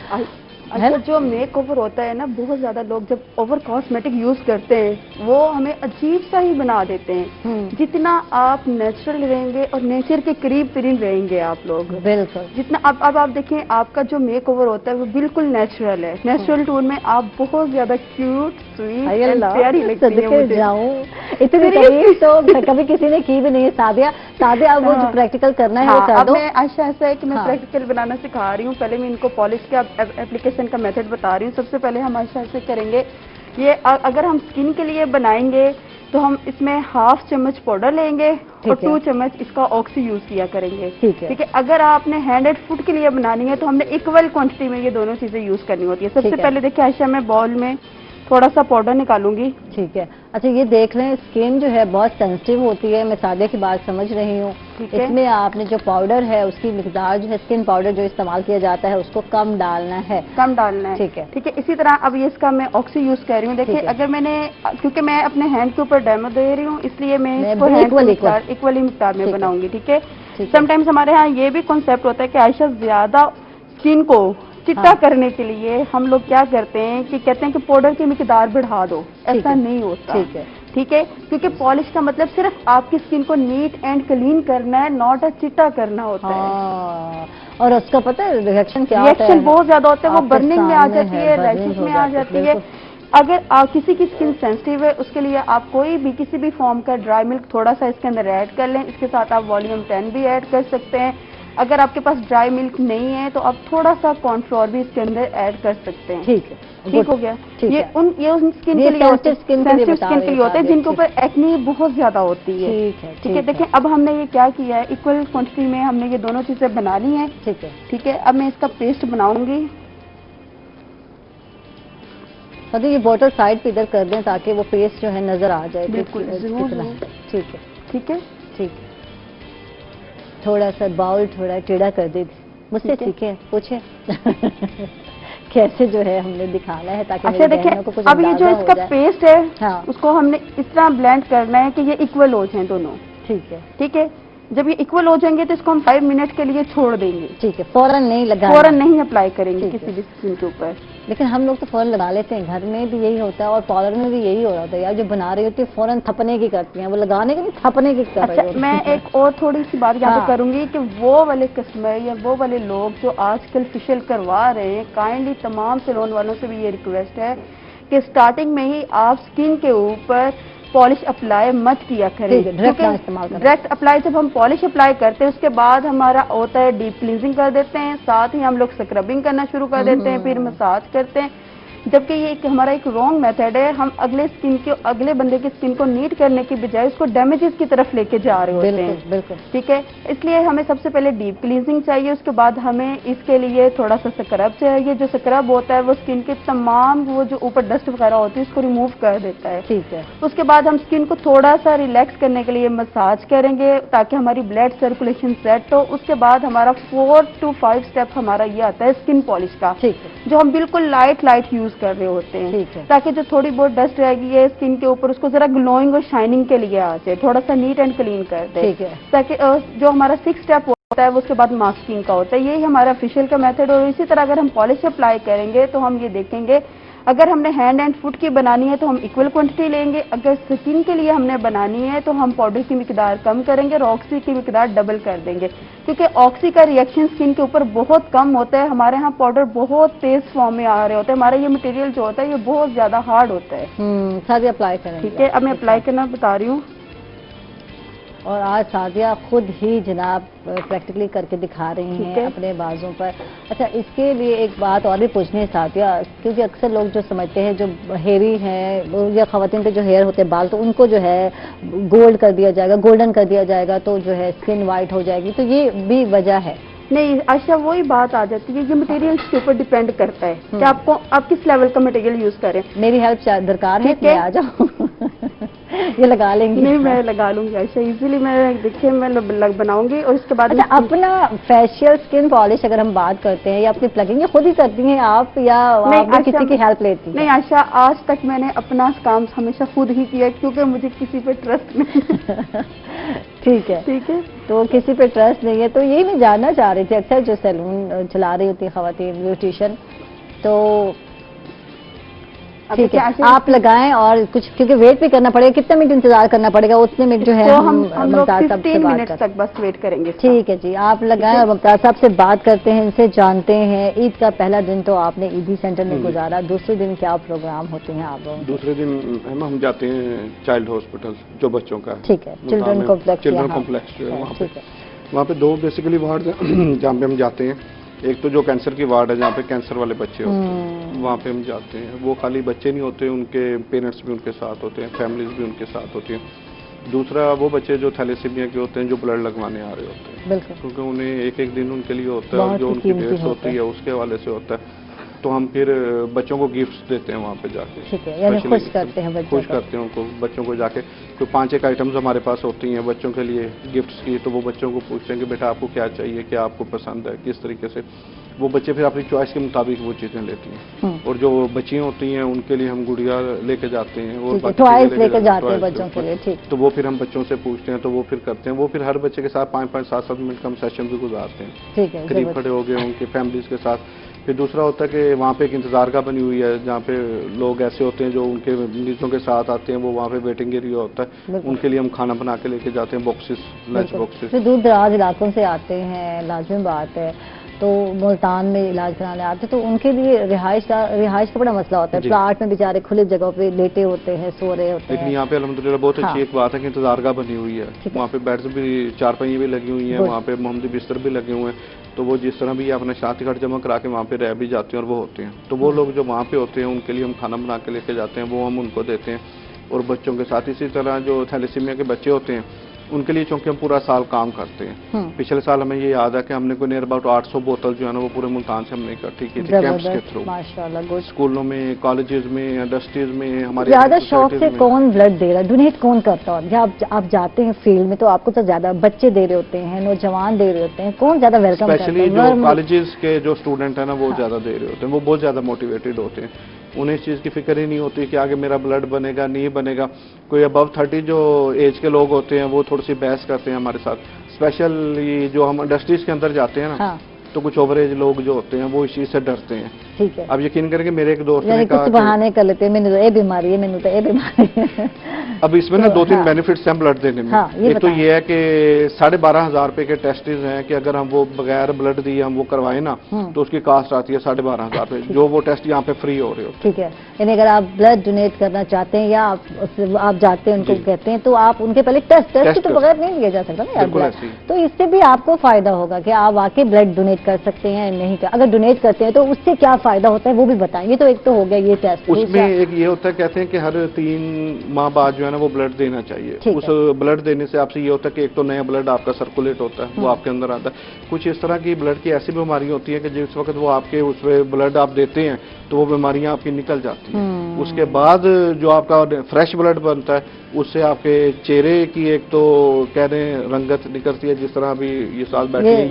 اچھا جو میک اوور ہوتا ہے نا، بہت زیادہ لوگ جب اوور کاسمیٹک یوز کرتے ہیں وہ ہمیں عجیب سا ہی بنا دیتے ہیں. جتنا آپ نیچرل رہیں گے اور نیچر کے قریب ترین رہیں گے آپ لوگ، بالکل جتنا اب آپ دیکھیں آپ کا جو میک اوور ہوتا ہے وہ بالکل نیچرل ہے. نیچرل ٹون میں آپ بہت زیادہ کیوٹ، سویٹ، پیاری لگتی ہیں مجھے. اتنی تعریف تو کبھی کسی نے کی بھی نہیں ہے. سادیا اب وہ جو پریکٹیکل کرنا ہے وہ کر دو. میں عائشہ ایسا ہے کہ میں پریکٹیکل بنانا سکھا رہی ہوں. پہلے میں ان کو پالش کے اپلیکیشن کا میتھڈ بتا رہی ہوں. سب سے پہلے ہم عائشہ ایسے کریں گے، یہ اگر ہم اسکن کے لیے بنائیں گے تو ہم اس میں 1/2 چمچ پاؤڈر لیں گے اور 2 چمچ اس کا آکسی یوز کیا کریں گے. ٹھیک ہے. اگر آپ نے ہینڈ اینڈ فٹ کے لیے بنانی ہے تو ہم نے ایکول کوانٹٹی میں یہ دونوں چیزیں یوز کرنی ہوتی ہے. سب سے پہلے دیکھیں عائشہ، میں باؤل میں تھوڑا سا پاؤڈر نکالوں گی. ٹھیک ہے. اچھا یہ دیکھ لیں، اسکن جو ہے بہت سینسٹیو ہوتی ہے. میں سادے کی بات سمجھ رہی ہوں. اس میں آپ نے جو پاؤڈر ہے اس کی مقدار جو ہے، اسکن پاؤڈر جو استعمال کیا جاتا ہے اس کو کم ڈالنا ہے. ٹھیک ہے. ٹھیک ہے. اسی طرح اب یہ اس کا میں آکسی یوز کر رہی ہوں. دیکھیں اگر میں نے، کیونکہ میں اپنے ہینڈ کے اوپر ڈیمو دے رہی ہوں اس لیے میں اس کو ایکولی مقدار میں بناؤں گی. ٹھیک ہے. سم ٹائمز ہمارے ہاں یہ بھی کنسیپٹ ہوتا ہے کہ عائشہ زیادہ اسکن کو چٹا کرنے کے لیے ہم لوگ کیا کرتے ہیں کہ کہتے ہیں کہ پاؤڈر کی مقدار بڑھا دو. ایسا نہیں ہوتا. ٹھیک ہے. کیونکہ پالش کا مطلب صرف آپ کی اسکن کو نیٹ اینڈ کلین کرنا ہے، ناٹ چٹا کرنا ہوتا ہے. اور اس کا پتہ ہے ریئیکشن کیا ہوتا ہے؟ ریئیکشن بہت زیادہ ہوتا ہے. وہ برننگ میں آ جاتی ہے، ریشز میں آ جاتی ہے. اگر آپ کسی کی اسکن سینسٹیو ہے اس کے لیے آپ کوئی بھی کسی بھی فارم کا ڈرائی ملک تھوڑا سا اس کے اندر ایڈ کر لیں. اس کے ساتھ آپ والیوم 10 بھی ایڈ کر سکتے ہیں. اگر آپ کے پاس ڈرائی ملک نہیں ہے تو آپ تھوڑا سا کارن فلور بھی اس کے اندر ایڈ کر سکتے ہیں. ٹھیک ہے. ٹھیک ہو گیا. یہ ان اسکن کے لیے ہوتا ہے جن کے اوپر ایکنی بہت زیادہ ہوتی ہے. ٹھیک ہے. دیکھیں اب ہم نے یہ کیا کیا ہے، ایکول کوانٹٹی میں ہم نے یہ دونوں چیزیں بنا لی ہیں. ٹھیک ہے. اب میں اس کا پیسٹ بناؤں گی. یہ بوٹل سائڈ پہ ادھر کر دیں تاکہ وہ پیسٹ جو ہے نظر آ جائے. بالکل ضرور. ٹھیک ہے. ٹھیک ہے. ٹھیک ہے. تھوڑا سا باؤل تھوڑا ٹیڑھا کر دے. مجھ سے سیکھیں، پوچھیں کیسے جو ہے ہم نے دکھانا ہے تاکہ اچھا دیکھیں اب یہ جو اس کا پیسٹ ہے اس کو ہم نے اس طرح بلینڈ کرنا ہے کہ یہ ایکول ہو جائیں دونوں. ٹھیک ہے. ٹھیک ہے. جب یہ ایکول ہو جائیں گے تو اس کو ہم 5 منٹ کے لیے چھوڑ دیں گے. ٹھیک ہے. فوراً نہیں لگانا، فوراً نہیں اپلائی کریں گے کسی بھی اسکن کے اوپر. لیکن ہم لوگ تو فوراً لگا لیتے ہیں، گھر میں بھی یہی ہوتا ہے اور پارلر میں بھی یہی ہو رہا ہوتا ہے. یار جو بنا رہی ہوتی ہے فوراً تھپنے کی کرتی ہیں، وہ لگانے کی نہیں تھپنے کی کر رہی ہوتی ہیں. میں ایک اور تھوڑی سی بات یہاں پہ کروں گی کہ وہ والے کسٹمر یا وہ والے لوگ جو آج کل فیشیل کروا رہے ہیں، کائنڈلی تمام سیلون والوں سے بھی یہ ریکویسٹ ہے کہ سٹارٹنگ میں ہی آپ اسکن کے اوپر پالش اپلائی مت کیا کریں. ڈائریکٹ اپلائی جب ہم پالش اپلائی کرتے ہیں اس کے بعد ہمارا ہوتا ہے ڈیپ کلینزنگ کر دیتے ہیں، ساتھ ہی ہم لوگ سکربنگ کرنا شروع کر دیتے ہیں، پھر مساج کرتے ہیں. جبکہ یہ ہمارا ایک رانگ میتھڈ ہے. ہم اگلے بندے کی اسکن کو نیٹ کرنے کی بجائے اس کو ڈیمیجز کی طرف لے کے جا رہے ہوتے ہیں. بالکل. ٹھیک ہے. اس لیے ہمیں سب سے پہلے ڈیپ کلینزنگ چاہیے. اس کے بعد ہمیں اس کے لیے تھوڑا سا سکرب چاہیے. جو سکرب ہوتا ہے وہ اسکن کے تمام وہ جو اوپر ڈسٹ وغیرہ ہوتی ہے اس کو ریموو کر دیتا ہے. ٹھیک ہے. اس کے بعد ہم اسکن کو تھوڑا سا ریلیکس کرنے کے لیے مساج کریں گے تاکہ ہماری بلڈ سرکولیشن سیٹ ہو. اس کے بعد ہمارا 4 to 5 اسٹیپ ہمارا یہ آتا ہے اسکن پالش کا، جو ہم بالکل لائٹ یوز کر رہے ہوتے ہیں تاکہ جو تھوڑی بہت ڈسٹ رہ گئی ہے اسکن کے اوپر اس کو ذرا گلوئنگ اور شائننگ کے لیے آ جائے، تھوڑا سا نیٹ اینڈ کلین کر دے. تاکہ جو ہمارا 6 اسٹیپ ہوتا ہے وہ اس کے بعد ماسکنگ کا ہوتا ہے. یہی ہمارا فیشیل کا میتھڈ. اور اسی طرح اگر ہم پالش اپلائی کریں گے تو ہم یہ دیکھیں گے اگر ہم نے ہینڈ اینڈ فٹ کی بنانی ہے تو ہم ایکول کوانٹٹی لیں گے. اگر سکن کے لیے ہم نے بنانی ہے تو ہم پاؤڈر کی مقدار کم کریں گے اور آکسی کی مقدار ڈبل کر دیں گے. کیونکہ آکسی کا ریئیکشن سکن کے اوپر بہت کم ہوتا ہے. ہمارے ہاں پاؤڈر بہت تیز فارم میں آ رہے ہوتے ہیں. ہمارا یہ مٹیریل جو ہوتا ہے یہ بہت زیادہ ہارڈ ہوتا ہے. سارے اپلائی کریں. ٹھیک ہے. اب میں اپلائی کرنا بتا رہی ہوں. اور آج سعدیہ خود ہی جناب پریکٹیکلی کر کے دکھا رہی ہیں اپنے بازوں پر. اچھا اس کے لیے ایک بات اور بھی پوچھنی ہے سعدیہ, کیونکہ اکثر لوگ جو سمجھتے ہیں جو ہیری ہیں یا خواتین کے جو ہیئر ہوتے ہیں بال, تو ان کو جو ہے گولڈ کر دیا جائے گا, گولڈن کر دیا جائے گا تو جو ہے اسکن وائٹ ہو جائے گی, تو یہ بھی وجہ ہے؟ نہیں عائشہ, وہی بات آ جاتی ہے, یہ مٹیریل کے اوپر ڈیپینڈ کرتا ہے کہ آپ کس لیول کا مٹیریل یوز کریں. میری ہیلپ درکار ہے, میں آ جاؤں یہ لگا لیں گے؟ نہیں میں لگا لوں گی عائشہ, ایزیلی میں دیکھیں میں بناؤں گی. اور اس کے بعد اپنا فیشیل اسکن پالش اگر ہم بات کرتے ہیں یا اپنی پلگنگ یہ خود ہی کرتی ہیں آپ یا کسی کی ہیلپ لیتی ہیں؟ نہیں عائشہ, آج تک میں نے اپنا کام ہمیشہ خود ہی کیا کیونکہ مجھے کسی پہ ٹرسٹ نہیں. ٹھیک ہے ٹھیک ہے, تو کسی پہ ٹرسٹ نہیں ہے. تو یہی میں جاننا چاہ رہی تھی, اکثر جو سیلون چلا رہی ہوتی ہے خواتین بیوٹیشین, تو ٹھیک ہے آپ لگائیں اور کچھ, کیونکہ ویٹ بھی کرنا پڑے گا, کتنے منٹ انتظار کرنا پڑے گا, اتنے منٹ جو ہے ہم 15 منٹ تک بس ویٹ کریں گے. ٹھیک ہے جی, آپ لگائیں اور ممتاز صاحب سے بات کرتے ہیں, ان سے جانتے ہیں. عید کا پہلا دن تو آپ نے عیدی سینٹر میں گزارا, دوسرے دن کیا پروگرام ہوتے ہیں آپ لوگوں؟ دوسرے دن ہم جاتے ہیں چائلڈ ہاسپٹل جو بچوں کا, ٹھیک ہے, چلڈرن کمپلیکس جو ہے وہاں پہ 2 بیسیکلی وارڈ جہاں پہ ہم جاتے ہیں. ایک تو جو کینسر کی وارڈ ہے جہاں پہ کینسر والے بچے ہوتے ہیں, وہاں پہ ہم جاتے ہیں. وہ خالی بچے نہیں ہوتے, ان کے پیرنٹس بھی ان کے ساتھ ہوتے ہیں, فیملیز بھی ان کے ساتھ ہوتی ہیں. دوسرا وہ بچے جو تھیلیسیمیا کے ہوتے ہیں جو بلڈ لگوانے آ رہے ہوتے ہیں, کیونکہ انہیں ایک دن ان کے لیے ہوتا ہے, اور جو ان کی ڈیٹس ہوتی ہے اس کے حوالے سے ہوتا ہے. تو ہم پھر بچوں کو گفٹس دیتے ہیں وہاں پہ جا کے, خوش کرتے ہیں ان کو بچوں کو جا کے. کوئی 5-1 آئٹمز ہمارے پاس ہوتی ہیں بچوں کے لیے گفٹس کی, تو وہ بچوں کو پوچھتے ہیں کہ بیٹا آپ کو کیا چاہیے, کیا آپ کو پسند ہے, کس طریقے سے. وہ بچے پھر اپنی چوائس کے مطابق وہ چیزیں لیتی ہیں. اور جو بچیاں ہوتی ہیں ان کے لیے ہم گڑیا لے کے جاتے ہیں اور لے کے جاتے ہیں بچوں کے لیے, تو وہ پھر ہم بچوں سے پوچھتے ہیں, تو وہ پھر کرتے ہیں. وہ پھر ہر بچے کے ساتھ 5-5 7-7 منٹ کا ہم سیشن بھی گزارتے ہیں, قریب کھڑے ہو گئے ان کے فیملیز کے ساتھ. پھر دوسرا ہوتا ہے کہ وہاں پہ ایک انتظار گاہ بنی ہوئی ہے جہاں پہ لوگ ایسے ہوتے ہیں جو ان کے مریضوں کے ساتھ آتے ہیں, وہ وہاں پہ ویٹنگ ایریا ہوتا ہے, ان کے لیے ہم کھانا بنا کے لے کے جاتے ہیں, باکسز, لنچ باکسز. دور دراز علاقوں سے آتے ہیں, لازمی بات ہے, تو ملتان میں علاج کرانے آتے تو ان کے لیے رہائش کا بڑا مسئلہ ہوتا ہے. پلاٹ میں بیچارے کھلے جگہوں پہ لیٹے ہوتے ہیں, سو رہے ہوتے ہیں. لیکن یہاں پہ الحمدللہ بہت اچھی ایک بات ہے کہ انتظار گاہ بنی ہوئی ہے, وہاں پہ بیڈز بھی 4 پہیے بھی لگی ہوئی ہیں, وہاں پہ محمدی بستر بھی لگے ہوئے ہیں. تو وہ جس طرح بھی اپنا شناختی کارڈ جمع کرا کے وہاں پہ رہ بھی جاتے ہیں اور وہ ہوتے ہیں. تو وہ لوگ جو وہاں پہ ہوتے ہیں ان کے لیے ہم کھانا بنا کے لے کے جاتے ہیں, وہ ہم ان کو دیتے ہیں. اور بچوں کے ساتھ اسی طرح جو تھیلیسیمیا کے بچے ہوتے ہیں ان کے لیے چونکہ ہم پورا سال کام کرتے ہیں. پچھلے سال ہمیں یہ یاد ہے کہ ہم نے کوئی نیر اباؤٹ 800 بوتل جو ہے نا وہ پورے ملتان سے ہم نے اکٹھی کی تھی کیمپس کے تھرو. اسکولوں میں, کالجز میں, انڈسٹریز میں. ہمارے زیادہ شوق سے کون بلڈ دے رہا ہے, ڈونیٹ کون کرتا ہے؟ جب آپ جاتے ہیں فیلڈ میں تو آپ کو تو زیادہ بچے دے رہے ہوتے ہیں, نوجوان دے رہے ہوتے ہیں, کون زیادہ ویلکم کرتا ہے؟ اسپیشلی جو کالجز کے جو اسٹوڈنٹ ہیں نا وہ زیادہ دے رہے ہوتے ہیں, وہ بہت زیادہ موٹیویٹڈ ہوتے ہیں. انہیں اس چیز کی فکر ہی نہیں ہوتی کہ آگے میرا بلڈ بنے گا نہیں بنے گا. کوئی ابو 30 جو ایج کے لوگ ہوتے ہیں وہ تھوڑی سی بحث کرتے ہیں ہمارے ساتھ, اسپیشلی جو ہم انڈسٹریز کے اندر جاتے ہیں نا, تو کچھ اوور ایج لوگ جو ہوتے ہیں وہ اس چیز سے ڈرتے ہیں. ٹھیک ہے, اب یقین کریں کہ میرے ایک دوست نے کہا بہانے کر لیتے ہیں, میں نے تو یہ بیماری ہے, میں نے تو یہ بیماری ہے. اب اس میں نا 2-3 بینیفٹس ہیں بلڈ دینے میں. ایک تو یہ ہے کہ 12,500 روپے کے ٹیسٹز ہیں کہ اگر ہم وہ بغیر بلڈ دیے ہم وہ کروائیں نا تو اس کی کاسٹ آتی ہے 12,500 روپے, جو وہ ٹیسٹ یہاں پہ فری ہو رہے ہوتے ہیں. ٹھیک ہے, یعنی اگر آپ بلڈ ڈونیٹ کرنا چاہتے ہیں یا آپ جاتے ہیں ان کو کہتے ہیں تو آپ ان کے پہلے ٹیسٹ تو بغیر نہیں لیا جا سکتا نا, تو اس سے بھی آپ کو فائدہ ہوگا کہ آپ واقعی بلڈ ڈونیٹ کر سکتے ہیں نہیں. اگر ڈونیٹ کرتے ہیں تو اس سے کیا فائدہ ہوتا ہے وہ بھی بتائیں گے. تو ایک تو ہو گیا یہ ٹیسٹ, اس میں ایک یہ ہوتا ہے کہتے ہیں کہ ہر 3 ماہ بعد جو ہے نا وہ بلڈ دینا چاہیے. اس بلڈ دینے سے آپ سے یہ ہوتا ہے کہ ایک تو نیا بلڈ آپ کا سرکولیٹ ہوتا ہے, وہ آپ کے اندر آتا ہے. کچھ اس طرح کی بلڈ کی ایسی بیماری ہوتی ہے کہ جس وقت وہ آپ کے اس میں بلڈ آپ دیتے ہیں تو وہ بیماریاں آپ کی نکل جاتی ہیں. اس کے بعد جو آپ کا فریش بلڈ بنتا ہے اس سے آپ کے چہرے کی ایک تو کہہ رہے ہیں رنگت نکلتی ہے, جس طرح ابھی یہ سال بیٹھے ہیں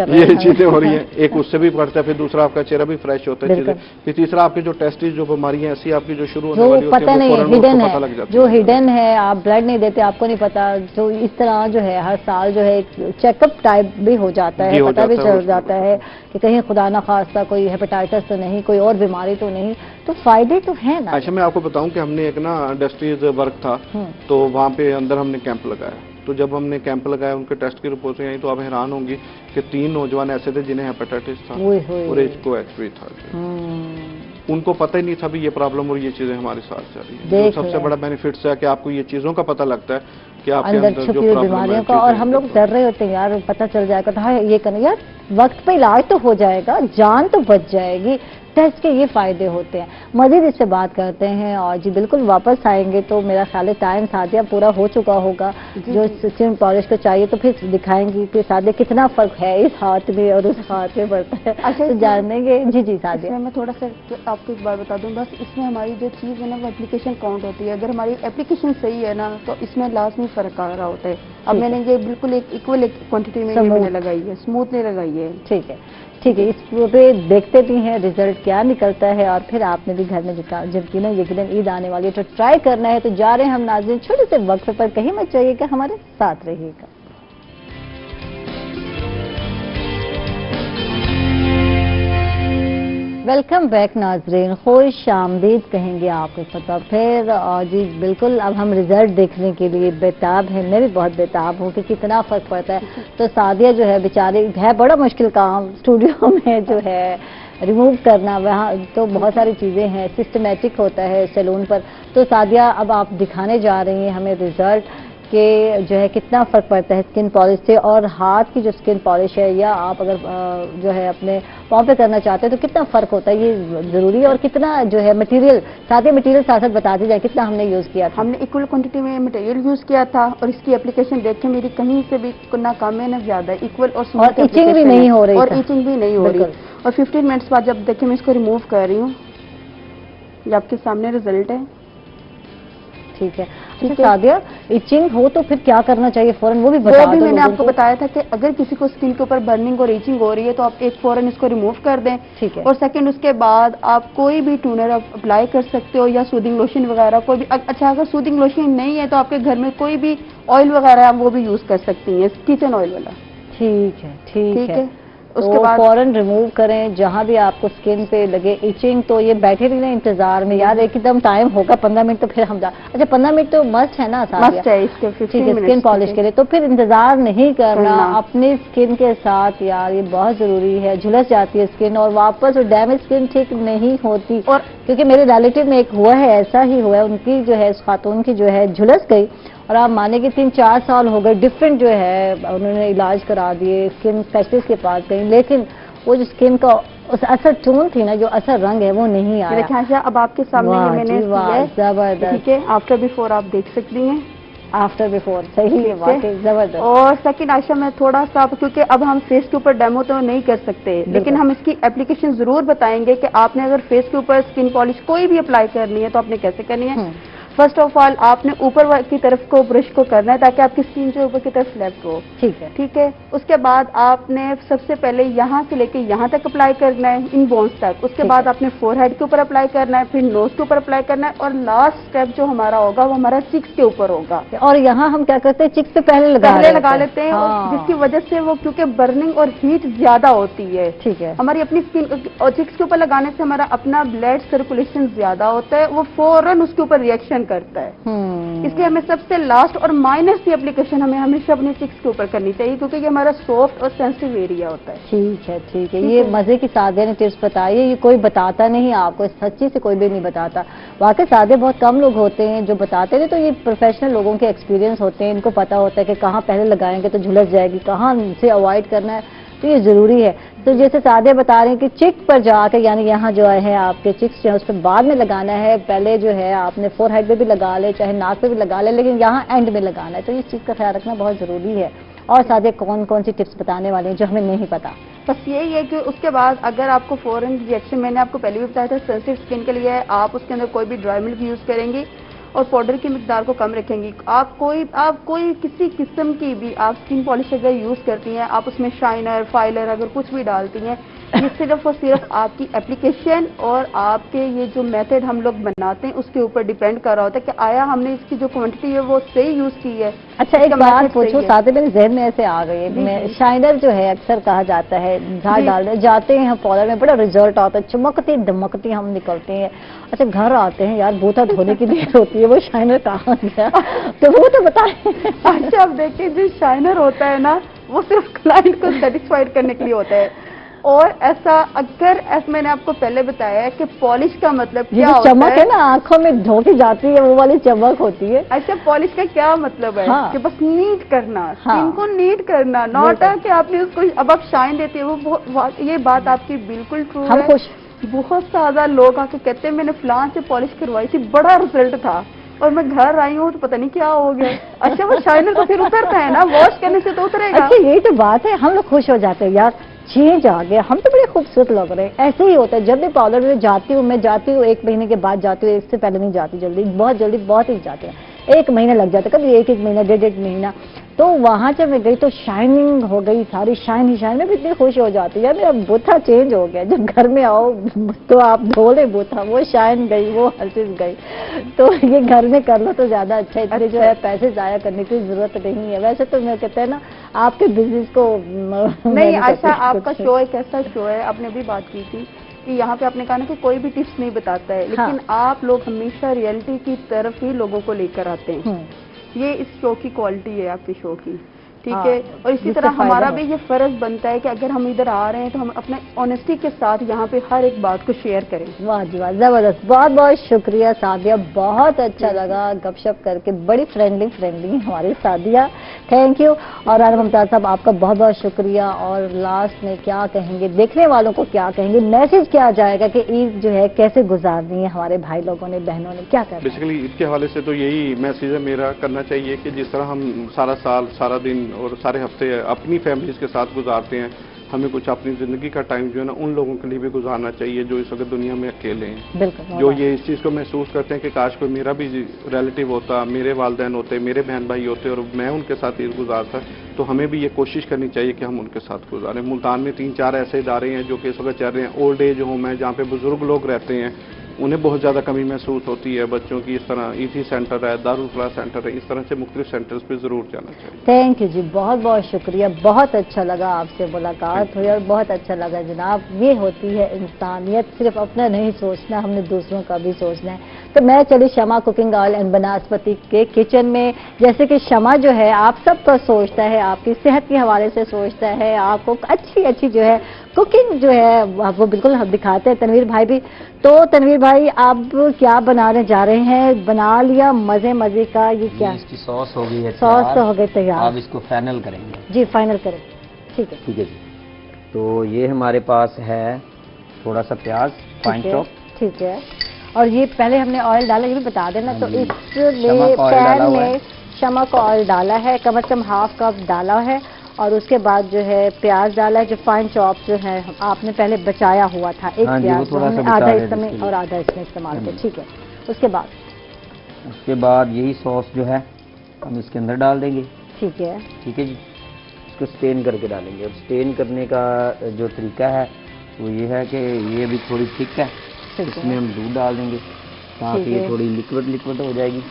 یہ چیزیں ہو رہی ہیں, ایک اس سے بھی بڑھتا ہے. پھر دوسرا آپ کا چہرہ بھی فریش ہوتا ہے. پھر تیسرا آپ کے جو ٹیسٹ جو بیماریاں ایسی آپ کی جو شروع ہونے والی ہوتی ہیں وہ پتہ لگ جاتی ہے, جو ہڈن ہے, آپ بلڈ نہیں دیتے آپ کو نہیں پتا. تو اس طرح جو ہے ہر سال جو ہے چیک اپ ٹائپ بھی ہو جاتا ہے, پتہ بھی چل جاتا ہے کہ کہیں خدا نہ خواستہ کوئی ہیپیٹائٹس تو نہیں, کوئی اور بیماری تو نہیں. تو فائدے تو ہیں نا. اچھا میں آپ کو بتاؤں کہ ہم نے ایک نا انڈسٹریز ورک تھا تو وہاں پہ اندر ہم نے کیمپ لگایا. تو جب ہم نے کیمپ لگایا ان کے ٹیسٹ کی رپورٹیں آئیں تو آپ حیران ہوں گی کہ 3 نوجوان ایسے تھے جنہیں ہیپیٹائٹس تھا اور ایک کو ایچ پی تھا. उनको पता ही नहीं था भी ये प्रॉब्लम और ये चीजें हमारे साथ चल रही है। सबसे बड़ा बेनिफिट्स है कि आपको ये चीजों का पता लगता है कि आपके अंदर छुपी हुई बीमारियों का, और हम लोग डर रहे होते हैं यार पता चल जाएगा तो हाँ ये करना, यार वक्त पे इलाज तो हो जाएगा, जान तो बच जाएगी, टेस्ट के ये फायदे होते हैं। मजीद इससे बात करते हैं और जी बिल्कुल वापस आएंगे तो मेरा ख्याल है टाइम सादिया पूरा हो चुका होगा, जो स्किन पॉलिश को चाहिए तो फिर दिखाएंगी कि सादिया कितना फर्क है इस हाथ में और उस हाथ में पड़ता है। अच्छा, तो जानेंगे। जी जी सादिया, मैं थोड़ा सा आपको एक बार बता दूं, बस इसमें हमारी जो चीज़ है ना वो एप्लीकेशन काउंट होती है। अगर हमारी एप्लीकेशन सही है ना तो इसमें लाजमी फर्क आ रहा होता है। अब मैंने ये बिल्कुल एक इक्वल क्वांटिटी में मैंने लगाई है, स्मूथ नहीं लगाई है। ठीक है ठीक है, इस पे देखते भी हैं रिजल्ट क्या निकलता है, और फिर आपने भी घर में यकीनन यकीनन ईद आने वाली है तो ट्राई करना है। तो जा रहे हैं हम नाज़रीन छोटे से वक्फे पर, कहीं मत जाइएगा, हमारे साथ रहिएगा। वेलकम बैक नाजरीन, खुश आमदीद कहेंगे आपको पता फिर। और जी बिल्कुल अब हम रिजल्ट देखने के लिए बेताब हैं, मैं भी बहुत बेताब हूँ कि कितना फ़र्क पड़ता है। तो सादिया जो है बेचारी है, बड़ा मुश्किल काम स्टूडियो में जो है रिमूव करना, वहाँ तो बहुत सारी चीज़ें हैं, सिस्टमेटिक होता है सैलून पर। तो सादिया अब आप दिखाने जा रही हैं हमें रिजल्ट कि जो है कितना फ़र्क पड़ता है स्किन पॉलिश से, और हाथ की जो स्किन पॉलिश है या आप अगर जो है अपने पाँव पे करना चाहते हैं तो कितना फ़र्क होता है, ये ज़रूरी है। और कितना जो है मटेरियल, साथ ही मटेरियल साथ साथ बताते जाए कितना हमने यूज़ किया था। हमने इक्वल क्वांटिटी में मटेरियल यूज़ किया था और इसकी एप्लीकेशन देखें मेरी कहीं से भी ना कम है ना ज़्यादा, इक्वल और इचिंग भी नहीं हो रही, और इचिंग भी नहीं हो रही। और 15 मिनट्स बाद जब देखें मैं इसको रिमूव कर रही हूँ, ये आपके सामने रिजल्ट है। ठीक है, अच्छा सादिया इचिंग हो तो फिर क्या करना चाहिए फौरन, वो भी बता दो। मैंने आपको बताया था कि अगर किसी को स्किन के ऊपर बर्निंग और इचिंग हो रही है तो आप एक फौरन इसको रिमूव कर दें। ठीक है। और सेकंड उसके बाद आप कोई भी टूनर अप्लाई कर सकते हो या सूदिंग लोशन वगैरह कोई भी। अच्छा अगर सूदिंग लोशन नहीं है तो आपके घर में कोई भी ऑयल वगैरह आप वो भी यूज कर सकती हैं, किचन ऑयल वाला। ठीक है ठीक है, उसके बाद फौरन रिमूव करें जहां भी आपको स्किन पे लगे इचिंग। तो ये बैठे रही ना इंतजार में, यार एकदम टाइम होगा 15 मिनट तो फिर हम जा, अच्छा 15 मिनट तो मस्ट है ना, मस्ट है इसके, ठीक है स्किन पॉलिश के लिए, तो फिर इंतजार नहीं करना अपनी स्किन के साथ। यार ये बहुत जरूरी है, झुलस जाती है स्किन और वापस डैमेज स्किन ठीक नहीं होती। और क्योंकि मेरे रिलेटिव में एक हुआ है, ऐसा ही हुआ है, उनकी जो है खातून की जो है झुलस गई और आप माने कि 3-4 साल हो गए, डिफरेंट जो है उन्होंने इलाज करा दिए, स्किन स्पेशलिस्ट के पास गई, लेकिन वो जो स्किन का उस असर टोन थी ना, जो असर रंग है वो नहीं आया। अब आपके सामने ये मैंने जबरदस्त, ठीक है, आफ्टर बिफोर आप देख सकती हैं, आफ्टर बिफोर सही है, वाकई जबरदस्त। और सेकंड आयशा मैं थोड़ा सा, क्योंकि अब हम फेस के ऊपर डेमो तो नहीं कर सकते, लेकिन हम इसकी एप्लीकेशन जरूर बताएंगे कि आपने अगर फेस के ऊपर स्किन पॉलिश कोई भी अप्लाई करनी है तो आपने कैसे करनी है। फर्स्ट ऑफ ऑल आपने ऊपर की तरफ को ब्रश को करना है ताकि आपकी स्किन जो ऊपर की तरफ लेफ्ट हो। ठीक है ठीक है, उसके बाद आपने सबसे पहले यहाँ से लेके यहाँ तक अप्लाई करना है, इन बोन्स तक। उसके बाद आपने फोरहेड के ऊपर अप्लाई करना है, फिर नोज के ऊपर अप्लाई करना है, और लास्ट स्टेप जो हमारा होगा वो हमारा चिक्स के ऊपर होगा। और यहाँ हम क्या करते हैं, चिक्स पे पहले लगा लेते हैं। जिसकी वजह से वो, क्योंकि बर्निंग और हीट ज्यादा होती है, ठीक है, हमारी अपनी स्किन और चिक्स के ऊपर लगाने से हमारा अपना ब्लड सर्कुलेशन ज्यादा होता है, वो फौरन उसके ऊपर रिएक्शन करता है। इसलिए हमें सबसे लास्ट और माइनस की एप्लीकेशन हमें हमेशा अपने चिक्स के ऊपर करनी चाहिए, क्योंकि ये हमारा सॉफ्ट और सेंसिटिव एरिया होता है। ठीक है ठीक है, ये मजे की सादिया ने टिप्स बताई है, ये कोई बताता नहीं आपको, सच्ची से कोई भी नहीं बताता। वाकई सादिया बहुत कम लोग होते हैं जो बताते हैं, तो ये प्रोफेशनल लोगों के एक्सपीरियंस होते हैं, इनको पता होता है कि कहाँ पहले लगाएंगे तो झुलस जाएगी, कहाँ से अवॉइड करना है, तो ये जरूरी है। तो जैसे सादिया बता रहे हैं कि चिक पर जाकर, यानी यहाँ जो है आपके चिक्स जो है उस पर बाद में लगाना है, पहले जो है आपने फोरहेड पे भी लगा ले, चाहे नाक पे भी लगा ले, लेकिन यहाँ एंड में लगाना है। तो इस चीज़ का ख्याल रखना बहुत जरूरी है। और सादिया कौन कौन सी टिप्स बताने वाले हैं जो हमें नहीं पता? बस यही है कि उसके बाद अगर आपको फॉरन रिएक्शन, मैंने आपको पहले भी बताया था, सेंसिटिव स्किन के लिए आप उसके अंदर कोई भी ड्राई मिल्क यूज करेंगी और पाउडर की मिकदार को कम रखेंगी। आप कोई किसी किस्म की भी आप स्किन पॉलिश अगर यूज करती हैं, आप उसमें शाइनर फाइलर अगर कुछ भी डालती हैं, ये सिर्फ और सिर्फ आपकी एप्लीकेशन और आपके ये जो मेथड हम लोग बनाते हैं उसके ऊपर डिपेंड कर रहा होता है कि आया हमने इसकी जो क्वांटिटी है वो सही यूज की है। अच्छा एक बात पूछो, साथ मेरे जहन में ऐसे आ गई है, शाइनर जो है अक्सर कहा जाता है झाड़ डालने जाते हैं पार्लर में, बड़ा रिजल्ट आता है, चमकती दमकती हम निकलते हैं। अच्छा घर आते हैं यार बूथा धोने की देर होती है, वो शाइनर कहाँ गया, तो वो तो बताएं। अच्छा अब देखिए, जो शाइनर होता है ना वो सिर्फ क्लाइंट को सेटिस्फाइड करने के लिए होता है, اور ایسا اگر मैंने आपको पहले बताया है कि पॉलिश का मतलब क्या होता है, चमक है ना आंखों में धोके जाती है, वो वाली चमक होती है। अच्छा, पॉलिश का क्या मतलब है? हाँ। कि बस नीट करना, हाँ। स्किन को नीट करना, नॉट कि आपने उसको अब आप शाइन देती है, वो ये बात आपकी बिल्कुल ट्रू है। हम खुश बहुत ज्यादा लोग आके कहते हैं मैंने फलां से पॉलिश करवाई थी, बड़ा रिजल्ट था, और मैं घर आई हूँ तो पता नहीं क्या हो गया। अच्छा, वो शाइनर तो फिर उतरता है ना, वॉश करने से तो उतरेगा। अच्छा, यही तो बात है, हम लोग खुश हो जाते हैं यार, चेंज आ गया, हम तो बड़े खूबसूरत लग रहे हैं। ऐसे ही होता है, जब भी पार्लर में जाती हूँ, मैं जाती हूँ 1 महीने के बाद जाती हूँ, इससे पहले नहीं जाती, जल्दी बहुत ही जाते हैं, 1 महीना लग जाता है, कभी 1 महीना, 1.5 महीना। तो वहां जब मैं गई तो शाइनिंग हो गई, सारी शाइन ही शाइन, में भी इतनी खुश हो जाती है, मेरा बूथा चेंज हो गया। जब घर में आओ तो आप धो ले बूथा, वो शाइन गई, वो हर चीज गई। तो ये घर में कर लो तो ज्यादा अच्छा है, इतने जो है पैसे जाया करने की जरूरत नहीं है। वैसे तो मैं कहते हैं ना, आपके बिजनेस को नहीं, अच्छा आपका शो एक ऐसा शो है, आपने भी बात की थी कि यहाँ पे आपने कहा ना कि कोई भी टिप्स नहीं बताता है, लेकिन आप लोग हमेशा रियलिटी की तरफ ही लोगों को लेकर आते हैं। ये इस शो की क्वालिटी है, आपके शो की, ठीक है। और इसी तरह हमारा भी ये फर्ज बनता है कि अगर हम इधर आ रहे हैं तो हम अपने ऑनेस्टी के साथ यहाँ पे हर एक बात को शेयर करें। वाह जी वाह, जबरदस्त, बहुत बहुत शुक्रिया सादिया, बहुत अच्छा लगा गपशप करके, बड़ी फ्रेंडली हमारी सादिया, थैंक यू। और आलम मुमताज साहब, आपका बहुत बहुत शुक्रिया। और लास्ट में क्या कहेंगे, देखने वालों को क्या कहेंगे, मैसेज क्या जाएगा कि ईद जो है कैसे गुजारनी है हमारे भाई लोगों ने, बहनों ने, क्या करना? बेसिकली ईद के हवाले से तो यही मैसेज है मेरा, करना चाहिए कि जिस तरह हम सारा साल, सारा दिन और सारे हफ्ते अपनी फैमिलीज के साथ गुजारते हैं, हमें कुछ अपनी ज़िंदगी का टाइम जो है ना उन लोगों के लिए भी गुजारना चाहिए जो इस वक्त दुनिया में अकेले हैं। बिल्कुल, जो ये इस चीज़ को महसूस करते हैं कि काश कोई मेरा भी रिलेटिव होता, मेरे वालिदैन होते, मेरे बहन भाई होते और मैं उनके साथ ईद गुजारता, तो हमें भी ये कोशिश करनी चाहिए कि हम उनके साथ गुजारें। मुल्तान में 3-4 ऐसे इदारे हैं जो कि इस वक्त चल रहे हैं, ओल्ड एज होम है जहाँ पे बुजुर्ग लोग रहते हैं, उन्हें बहुत ज़्यादा कमी महसूस होती है बच्चों की। इस तरह ईथी सेंटर है, दारुल फलाह सेंटर है, इस तरह से मुख्तलिफ सेंटर्स पे ज़रूर जाना चाहिए। थैंक यू जी, बहुत बहुत शुक्रिया, बहुत अच्छा लगा आपसे मुलाकात हुई और बहुत अच्छा लगा जनाब। ये होती है इंसानियत, सिर्फ अपना नहीं सोचना, हमने दूसरों का भी सोचना है। तो मैं चली शमा कुकिंग ऑयल एंड बनास्पति के किचन में। जैसे कि शमा जो है आप सबका सोचता है, आपकी सेहत के हवाले से सोचता है, आपको अच्छी जो है कुकिंग जो है वो बिल्कुल हम दिखाते हैं, तनवीर भाई भी। तो तनवीर भाई, आप क्या बनाने जा रहे हैं? बना लिया मजे का, ये क्या? इसकी सॉस हो गई है, सॉस तो हो गई तैयार, आप इसको फाइनल करेंगे। जी फाइनल करें, ठीक है जी। तो ये हमारे पास है थोड़ा सा प्याज फाइन चॉप, ठीक है। और ये पहले हमने ऑयल डाला, ये भी बता देना। तो इसमें पैन में शमा का ऑयल डाला है, कम से कम हाफ कप डाला है, और उसके बाद जो है प्याज डाला है, जो फाइन चॉप जो है आपने पहले बचाया हुआ था, एक प्याज आधा इसमें और आधा इसमें इस्तेमाल किया, ठीक है। उसके बाद यही सॉस जो है हम इसके अंदर डाल देंगे, ठीक है जी। इसको स्टेन करके डालेंगे, और स्टेन करने का जो तरीका है वो ये है कि ये भी थोड़ी थिक है, इसमें हम दूध डाल देंगे ताकि ये थोड़ी लिक्विड हो जाएगी,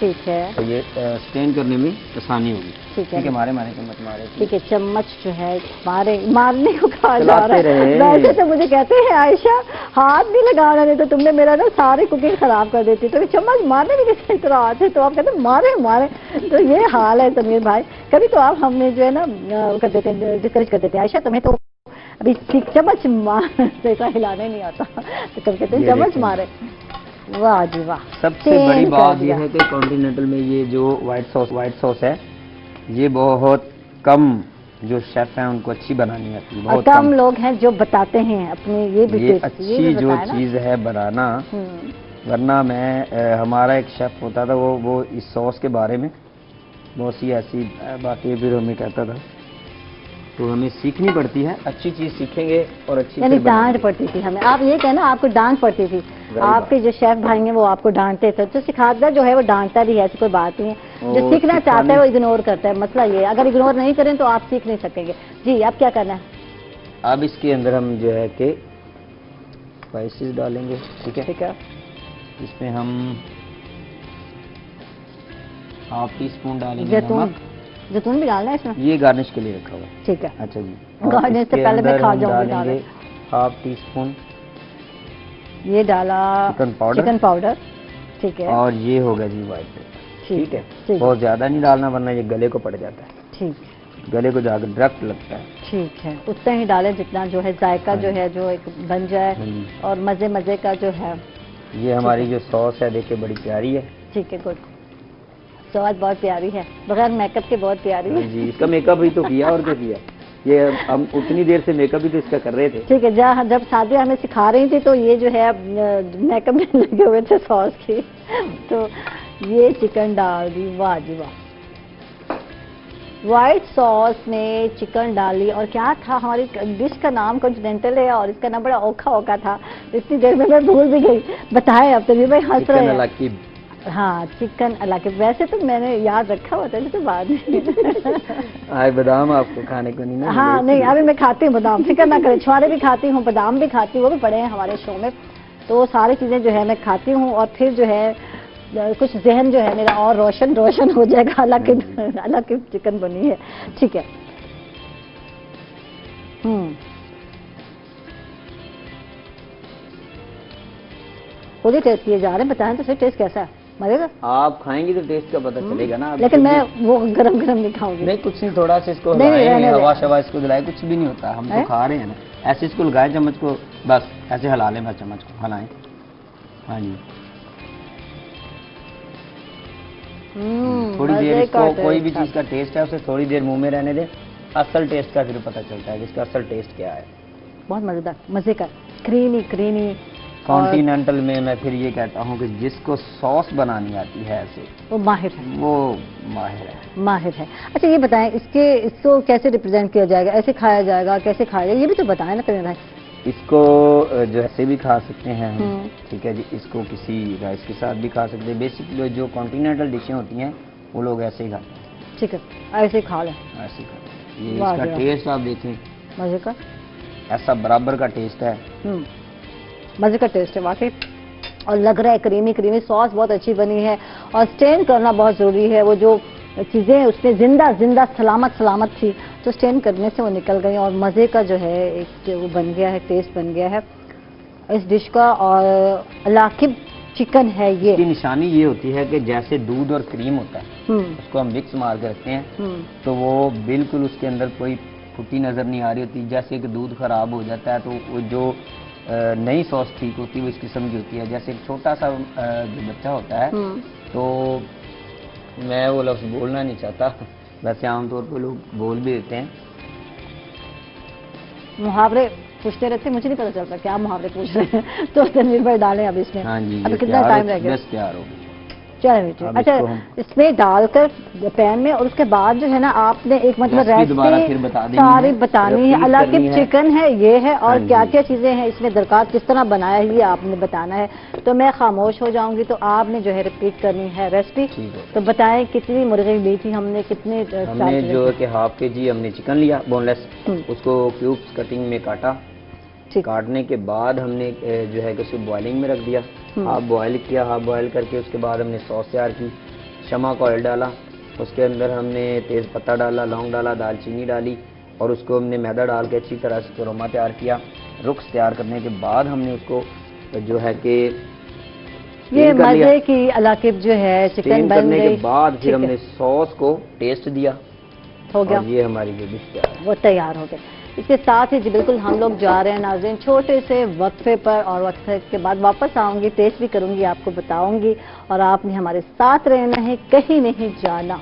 ठीक है। तो ये स्टेन करने में आसानी होगी, ठीक है। मारे चम्मच मारे, ठीक है। चम्मच जो है मारने को कहा जा रहा है। वैसे तो मुझे कहते हैं आयशा हाथ भी लगाना, नहीं तो तुमने मेरा ना सारी कुकिंग खराब कर देती। तो चम्मच मारने में किस तरह आते, तो आप कहते हैं मारे। तो ये हाल है तनवीर भाई। कभी तो आप हमने जो है ना कर देते हैं, डिस्करेज कर देते हैं, आयशा तुम्हें तो अभी चम्मच मारने का हिलाने नहीं आता, तो कभी कहते हैं चम्मच मारे। वाह जी वाह। सबसे बड़ी बात यह है कि कॉन्टिनेंटल में ये जो व्हाइट सॉस है, ये बहुत कम जो शेफ हैं उनको अच्छी बनानी आती है, बहुत कम लोग हैं जो बताते हैं अपने ये अच्छी जो चीज है बनाना। वरना हमारा एक शेफ होता था, वो इस सॉस के बारे में बहुत सी ऐसी बातें फिर हमें कहता था, तो हमें सीखनी पड़ती है, अच्छी चीज सीखेंगे और अच्छी यानी डांट पड़ती थी हमें। आप ये कहना आपको डांट पड़ती थी, आपके जो शेफ भाई हैं वो आपको डांटते थे। जो सिखाता जो है वो डांटता भी है, ऐसी कोई बात नहीं है। जो सीखना चाहता है वो इग्नोर करता है, मसला ये है। अगर इग्नोर नहीं करें तो आप सीख नहीं सकेंगे। जी, आप क्या करना है? अब इसके अंदर हम जो है कि स्पाइसेस डालेंगे, ठीक है। इसमें हम ½ टीस्पून डालेंगे जैतून भी डालना है इसमें, ये गार्निश के लिए रखा हुआ है, ठीक है। अच्छा जी, गार्निश से पहले मैं खा जाऊंगी। ½ टीस्पून ये डाला चिकन पाउडर, ठीक है। और ये होगा जी व्हाइट पेपर, ठीक है। बहुत ज्यादा नहीं डालना वरना ये गले को पड़ जाता है, ठीक। गले को जाकर डायरेक्ट लगता है। ठीक है, उतना ही डालें जितना जो है जायका जो है जो एक बन जाए और मजे मजे का जो है। ये हमारी जो सॉस है देखिए बड़ी प्यारी है। ठीक है, गुड, स्वाद बहुत प्यारी है, बगैर मेकअप के बहुत प्यारी है। जी, इसका मेकअप ही तो किया और क्या किया, ये हम उतनी देर से मेकअप ही तो इसका कर रहे थे। ठीक है, जब सादिया हमें सिखा रही थी तो ये जो है मेकअप में लगे हुए थे सॉस की, तो ये चिकन डाल दी, वाह जी वाह। व्हाइट सॉस में चिकन डाली, और क्या था हमारी डिश का नाम कॉन्टिनेंटल है और इसका नाम बड़ा ओखा था, इतनी देर में मैं भूल भी गई। बताएं अब, तभी भाई हंस रहे हैं। हाँ, चिकन अलाकिब, वैसे तो मैंने याद रखा हुआ था तो बाद में। आज बादाम आपको खाने को नहीं ना? हाँ नहीं, अभी मैं खाती हूँ बादाम, फिक्र ना करें, छुआरे भी खाती हूँ, बादाम भी खाती हूँ, वो भी पड़े हैं हमारे शो में, तो सारी चीज़ें जो है मैं खाती हूँ। और फिर जो है कुछ जहन जो है मेरा और रोशन हो जाएगा, हालांकि चिकन बनी है। ठीक है, खुद ही टेस्ट किए जा रहे हैं, बताएं तो सही टेस्ट कैसा है, मजेगा? आप खाएंगे तो टेस्ट का पता चलेगा ना। लेकिन मैं वो गरम नहीं खाऊंगी। नहीं, कुछ नहीं, थोड़ा सा इसको हवा शवा इसको दिलाए, कुछ भी नहीं होता, हम तो खा रहे हैं ना। ऐसे इसको लगाए चम्मच को, बस ऐसे हिला लें, बस चम्मच को हिलाएं। हाँ जी, थोड़ी देर इसको, कोई भी चीज का टेस्ट है उसे थोड़ी देर मुंह में रहने दें, असल टेस्ट का फिर पता चलता है कि इसका असल टेस्ट क्या है। बहुत मजेदार, मजे का, क्रीमी कॉन्टिनेंटल में मैं फिर ये कहता हूँ कि जिसको सॉस बनानी आती है ऐसे, वो माहिर है, वो माहिर है। अच्छा ये बताएं, इसको कैसे रिप्रेजेंट किया जाएगा, ऐसे खाया जाएगा, कैसे खाया जाएगा, ये भी तो बताएं ना करीम भाई। इसको जो ऐसे भी खा सकते हैं हम, ठीक है जी, इसको किसी राइस के साथ भी खा सकते हैं। बेसिक जो कॉन्टिनेंटल डिशें होती हैं वो लोग ऐसे ही खाते हैं। ठीक है, ऐसे खा लें, ऐसे ही खाते हैं। ये इसका टेस्ट आप देखें, मजे का, ऐसा बराबर का टेस्ट है, मजे का टेस्ट है वाकई। और लग रहा है क्रीमी सॉस बहुत अच्छी बनी है, और स्टेन करना बहुत ज़रूरी है। वो जो चीज़ें उसमें जिंदा सलामत थी, तो स्टेन करने से वो निकल गई, और मज़े का जो है एक वो बन गया है, टेस्ट बन गया है इस डिश का। और अलाकिब चिकन है ये। इसकी निशानी ये होती है कि जैसे दूध और क्रीम होता है, उसको हम मिक्स मार के रखते हैं, तो वो बिल्कुल उसके अंदर कोई फुटी नज़र नहीं आ रही होती। जैसे कि दूध खराब हो जाता है तो वो जो नई सॉस ठीक होती है वो इस किस्म की होती है। जैसे एक छोटा सा जो बच्चा होता है, तो मैं वो लफ्ज़ बोलना नहीं चाहता, वैसे आमतौर पर लोग बोल भी देते हैं, मुहावरे पूछते रहते, मुझे नहीं पता चलता क्या मुहावरे पूछ रहे हैं। तो तनवीर भाई डालें अब इसमें। हाँ जी, अभी कितना टाइम रह गया? बस तैयार हो गया। चलो, अच्छा इसमें डालकर पैन में, और उसके बाद जो है ना आपने एक मतलब रेसिपी सारी बतानी है। अलाकिब चिकन है ये है, और क्या क्या चीजें हैं इसमें दरकार, किस तरह बनाया है ये आपने बताना है। तो मैं खामोश हो जाऊंगी, तो आपने जो है रिपीट करनी है रेसिपी। तो बताएं कितनी मुर्गी ली थी हमने, कितने? हमने जो है कि हाफ के हमने चिकन लिया बोनलेस, उसको क्यूब्स कटिंग में काटा। काटने के बाद हमने जो है कि उसको बॉइलिंग में रख दिया, हाफ बॉयल किया। हाफ बॉयल करके उसके बाद हमने सॉस तैयार की, शमा का ऑयल डाला, उसके अंदर हमने तेज़ पत्ता डाला, लौंग डाला, दालचीनी डाली, और उसको हमने मैदा डाल के अच्छी तरह से रोमा तैयार किया। रुक्स तैयार करने के बाद हमने उसको जो है कि ये मजे की अलाकिब जो है चिकन बनने के बाद फिर हमने सॉस को टेस्ट दिया, हो गया। ये हमारी जो डिश तैयार है वो तैयार हो गई। इसके साथ ही जी बिल्कुल हम लोग जा रहे हैं नाज़रीन छोटे से वक्फे पर, और वक्फे के बाद वापस आऊंगी, टेस्ट भी करूंगी, आपको बताऊंगी, और आपने हमारे साथ रहना है, कहीं नहीं जाना।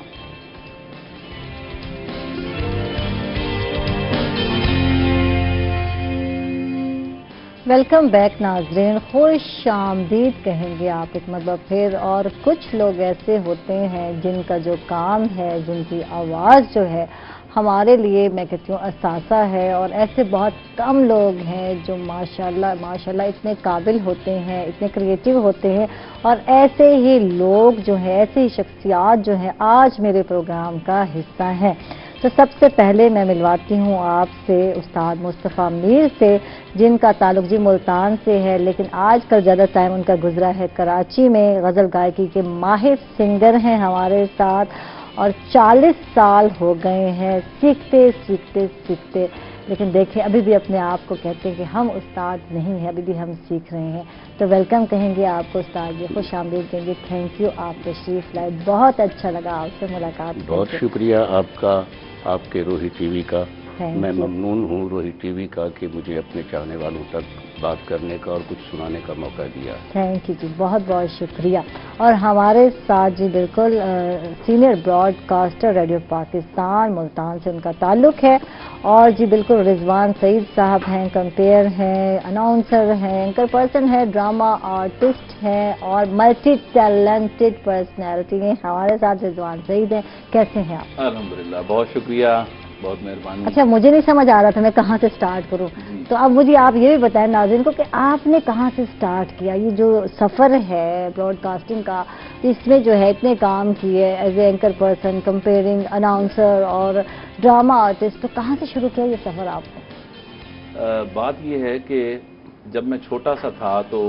वेलकम बैक नाज़रीन, खुश आमदीद कहेंगे आप एक मतलब फिर। और कुछ लोग ऐसे होते हैं जिनका जो काम है, जिनकी आवाज़ जो है हमारे लिए मैं कहती हूँ असासा है, और ऐसे बहुत कम लोग हैं जो माशाल्लाह इतने काबिल होते हैं, इतने क्रिएटिव होते हैं, और ऐसे ही लोग जो हैं, ऐसे ही शख्सियात जो हैं आज मेरे प्रोग्राम का हिस्सा हैं। तो सबसे पहले मैं मिलवाती हूँ आपसे उस्ताद मुस्तफ़ा मीर से, जिनका ताल्लुक जी मुल्तान से है, लेकिन आजकल ज़्यादा टाइम उनका गुजरा है कराची में। गज़ल गायकी के माहिर सिंगर हैं हमारे साथ, और 40 साल हो गए हैं सीखते, लेकिन देखें अभी भी अपने आप को कहते हैं कि हम उस्ताद नहीं हैं, अभी भी हम सीख रहे हैं। तो वेलकम कहेंगे आपको उस्ताद जी, खुश आमदीद कहेंगे, थैंक यू, आप तशरीफ लाए, बहुत अच्छा लगा आपसे मुलाकात। बहुत शुक्रिया आपका, آپ کے روہی ٹی وی کا. میں ممنون ہوں روہی ٹی وی کا کہ مجھے اپنے چاہنے والوں تک بات کرنے کا اور کچھ سنانے کا موقع دیا. تھینک یو جی، بہت بہت شکریہ. اور ہمارے ساتھ جی بالکل senior broadcaster radio Pakistan Multan سے ان کا تعلق ہے، اور جی بالکل رضوان سعید صاحب ہیں، کمپیئر ہیں، اناؤنسر ہیں، اینکر پرسن ہے، ڈرامہ آرٹسٹ ہیں اور ملٹی ٹیلنٹڈ پرسنالٹی ہیں. ہمارے ساتھ رضوان سعید ہیں. کیسے ہیں آپ؟ الحمدللہ، بہت شکریہ، بہت مہربانی. اچھا، مجھے نہیں سمجھ آ رہا تھا میں کہاں سے سٹارٹ کروں، تو اب مجھے آپ یہ بھی بتائیں ناظرین کو کہ آپ نے کہاں سے سٹارٹ کیا یہ جو سفر ہے براڈ کاسٹنگ کا، اس میں جو ہے اتنے کام کیے as a anchor person, comparing, announcer اور ڈرامہ آرٹسٹ، تو کہاں سے شروع کیا یہ سفر آپ نے؟ بات یہ ہے کہ جب میں چھوٹا سا تھا تو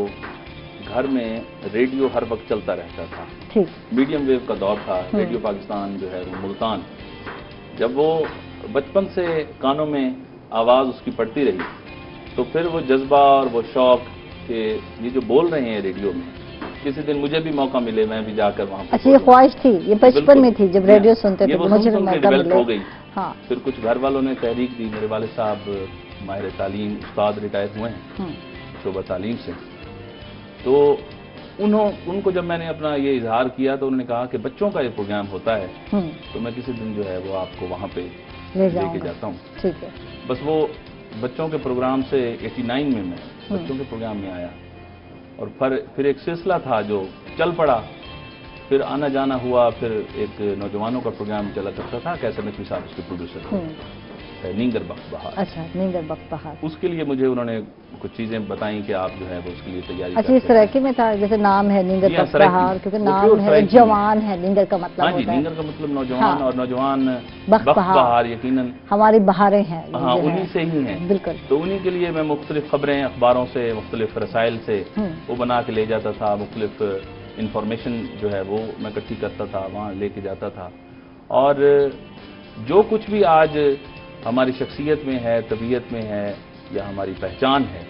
گھر میں ریڈیو ہر وقت چلتا رہتا تھا. ٹھیک. میڈیم ویو کا دور تھا. ریڈیو پاکستان جو ہے ملتان، جب وہ بچپن سے کانوں میں آواز اس کی پڑتی رہی تو پھر وہ جذبہ اور وہ شوق کہ یہ جو بول رہے ہیں ریڈیو میں، کسی دن مجھے بھی موقع ملے میں بھی جا کر وہاں. اچھا، یہ خواہش تھی، یہ بچپن میں تھی جب ریڈیو سنتے تھے مجھے بھی موقع ڈیولپ ہو گئی. ہاں. پھر کچھ گھر والوں نے تحریک دی. میرے والد صاحب ماہر تعلیم استاد ریٹائر ہوئے ہیں شعبہ تعلیم سے، تو ان کو جب میں نے اپنا یہ اظہار کیا تو انہوں نے کہا کہ بچوں کا یہ پروگرام ہوتا ہے تو میں کسی دن جو ہے وہ آپ کو وہاں پہ لے کے جاتا ہوں. ٹھیک ہے. بس وہ بچوں کے پروگرام سے 89 میں بچوں کے پروگرام میں آیا، اور پھر ایک سلسلہ تھا جو چل پڑا. پھر آنا جانا ہوا. پھر ایک نوجوانوں کا پروگرام چلا کرتا تھا، کیسے نقوی صاحب اس کے پروڈیوسر تھے، نینگر بخت بہار. اچھا، نینگر بخت بہار. اس کے لیے مجھے انہوں نے کچھ چیزیں بتائیں کہ آپ جو ہے وہ اس کے لیے تیاری. اچھا، اس طرح کی میں تھا جیسے نام ہے نینگر بخت بہار، کیونکہ نام ہے جوان ہے، نینگر کا مطلب ہوتا ہے. ہاں جی، نینگر کا مطلب نوجوان، اور نوجوان بخت بہار یقیناً ہماری بہاریں ہیں. ہاں، انہی سے ہی ہیں. بالکل. تو انہی کے لیے میں مختلف خبریں اخباروں سے، مختلف رسائل سے وہ بنا کے لے جاتا تھا. مختلف انفارمیشن جو ہے وہ میں اکٹھی کرتا تھا، وہاں لے کے جاتا تھا. اور جو کچھ بھی آج ہماری شخصیت میں ہے، طبیعت میں ہے، یا ہماری پہچان ہے،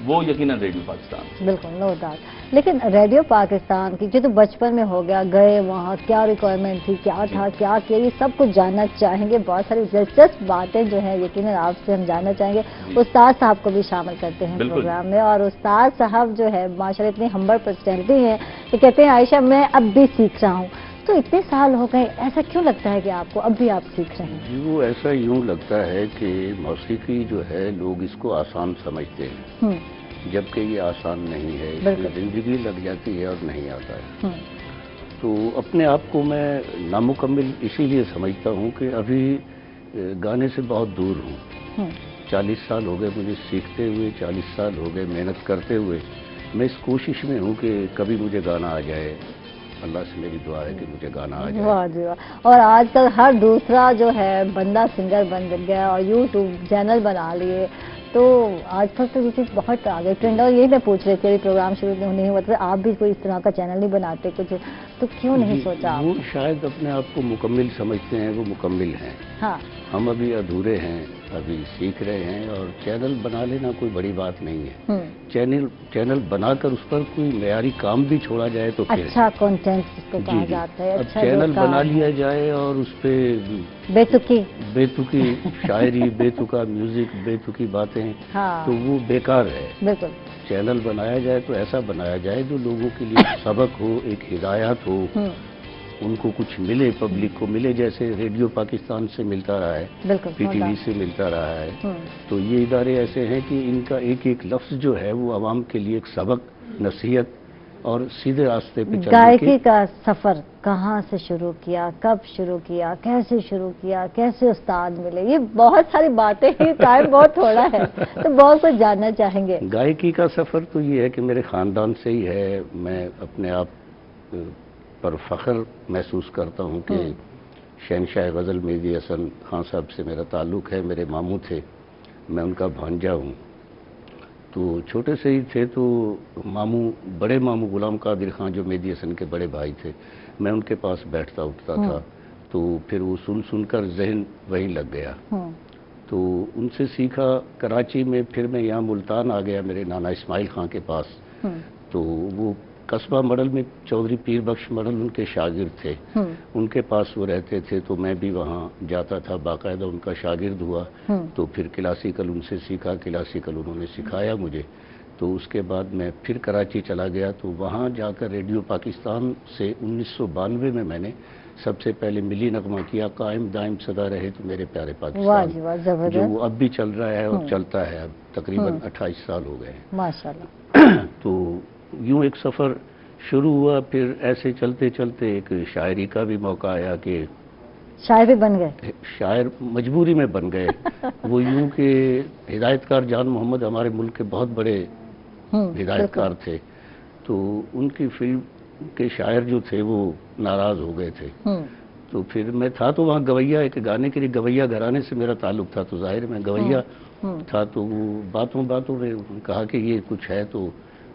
وہ یقیناً ریڈیو پاکستان. بالکل، نو ڈاؤٹ. لیکن ریڈیو پاکستان کی جو تو بچپن میں ہو گیا، گئے وہاں کیا ریکوائرمنٹ تھی، کیا تھا، کیا کیا، یہ سب کچھ جاننا چاہیں گے. بہت ساری دلچسپ باتیں جو ہیں یقیناً آپ سے ہم جاننا چاہیں گے. استاد صاحب کو بھی شامل کرتے ہیں پروگرام میں، اور استاد صاحب جو ہے ماشاءاللہ اتنی ہمبل پرسنالٹی ہیں کہ کہتے ہیں عائشہ میں اب بھی سیکھ رہا ہوں. تو اتنے سال ہو گئے، ایسا کیوں لگتا ہے کہ آپ کو اب بھی آپ سیکھ رہے ہیں؟ جی، وہ ایسا یوں لگتا ہے کہ موسیقی جو ہے لوگ اس کو آسان سمجھتے ہیں، جبکہ یہ آسان نہیں ہے. اس میں زندگی لگ جاتی ہے اور نہیں آتا ہے. تو اپنے آپ کو میں نامکمل اسی لیے سمجھتا ہوں کہ ابھی گانے سے بہت دور ہوں. 40 سال ہو گئے مجھے سیکھتے ہوئے، 40 سال ہو گئے محنت کرتے ہوئے. میں اس کوشش میں ہوں کہ کبھی مجھے گانا آ جائے. اللہ سے میری دعا ہے کہ مجھے گانا آ جائے. واہ جی واہ. اور آج کل ہر دوسرا جو ہے بندہ سنگر بن گیا اور یوٹیوب چینل بنا لیے، تو آج کل تو یہ چیز بہت آگے ٹرینڈ. اور یہی میں پوچھ رہی تھی پروگرام شروع نہیں ہوا تھا، آپ بھی کوئی اس طرح کا چینل نہیں بناتے کچھ، تو کیوں نہیں سوچا؟ وہ شاید اپنے آپ کو مکمل سمجھتے ہیں، وہ مکمل ہیں. ہاں، ہم ابھی ادھورے ہیں، ابھی سیکھ رہے ہیں. اور چینل بنا لینا کوئی بڑی بات نہیں ہے. چینل بنا کر اس پر کوئی معیاری کام بھی چھوڑا جائے تو پھر اچھا کنٹینٹ جس کو کہا جاتا ہے. اب چینل بنا لیا جائے اور اس پہ بے تکی شاعری، بے تکا میوزک، بے تکی باتیں، تو وہ بیکار ہے. بالکل. چینل بنایا جائے تو ایسا بنایا جائے جو لوگوں کے لیے سبق ہو، ایک ہدایات ہو، ان کو کچھ ملے، پبلک کو ملے، جیسے ریڈیو پاکستان سے ملتا رہا ہے، پی ٹی وی سے ملتا رہا ہے. تو یہ ادارے ایسے ہیں کہ ان کا ایک ایک لفظ جو ہے وہ عوام کے لیے ایک سبق، نصیحت اور سیدھے راستے پہ چلنے. گائیکی کا سفر کہاں سے شروع کیا، کب شروع کیا، کیسے شروع کیا، کیسے استاد ملے، یہ بہت ساری باتیں ہیں، ٹائم بہت تھوڑا ہے تو بہت کچھ جاننا چاہیں گے. گائیکی کا سفر تو یہ ہے کہ میرے خاندان سے ہی ہے. میں اپنے آپ پر فخر محسوس کرتا ہوں کہ شہنشاہ غزل مہدی حسن خان صاحب سے میرا تعلق ہے. میرے ماموں تھے، میں ان کا بھانجا ہوں. تو چھوٹے سے ہی تھے تو بڑے ماموں غلام قادر خان جو مہدی حسن کے بڑے بھائی تھے، میں ان کے پاس بیٹھتا اٹھتا تھا. تو پھر وہ سن کر ذہن وہیں لگ گیا. تو ان سے سیکھا کراچی میں. پھر میں یہاں ملتان آ گیا میرے نانا اسماعیل خان کے پاس. تو وہ कस्बा मॉडल में चौधरी पीर बख्श मॉडल उनके शागिर्द थे, उनके पास वो रहते थे, तो मैं भी वहाँ जाता था, बाकायदा उनका शागिर्द हुआ। तो फिर क्लासिकल उनसे सीखा, क्लासिकल उन्होंने सिखाया मुझे। तो उसके बाद मैं फिर कराची चला गया, तो वहाँ जाकर रेडियो पाकिस्तान से 1992 में मैंने सबसे पहले मिली नगमा किया, कायम दायम सदा रहे तो मेरे प्यारे पाकिस्तान, जो वो अब भी चल रहा है और चलता है, अब तकरीबन 28 साल हो गए हैं माशाल्लाह। तो यूं एक सफ़र शुरू हुआ, फिर ऐसे चलते चलते एक शायरी का भी मौका आया कि शायर भी बन गए, शायर मजबूरी में बन गए। वो यूं कि हिदायतकार जान मोहम्मद हमारे मुल्क के बहुत बड़े हिदायतकार थे, तो उनकी फिल्म के शायर जो थे वो नाराज हो गए थे। तो फिर मैं था तो वहाँ गवैया, एक गाने के लिए गवैया घराने से मेरा ताल्लुक था, तो जाहिर मैं गवैया था। तो वो बातों बातों में कहा कि ये कुछ है, तो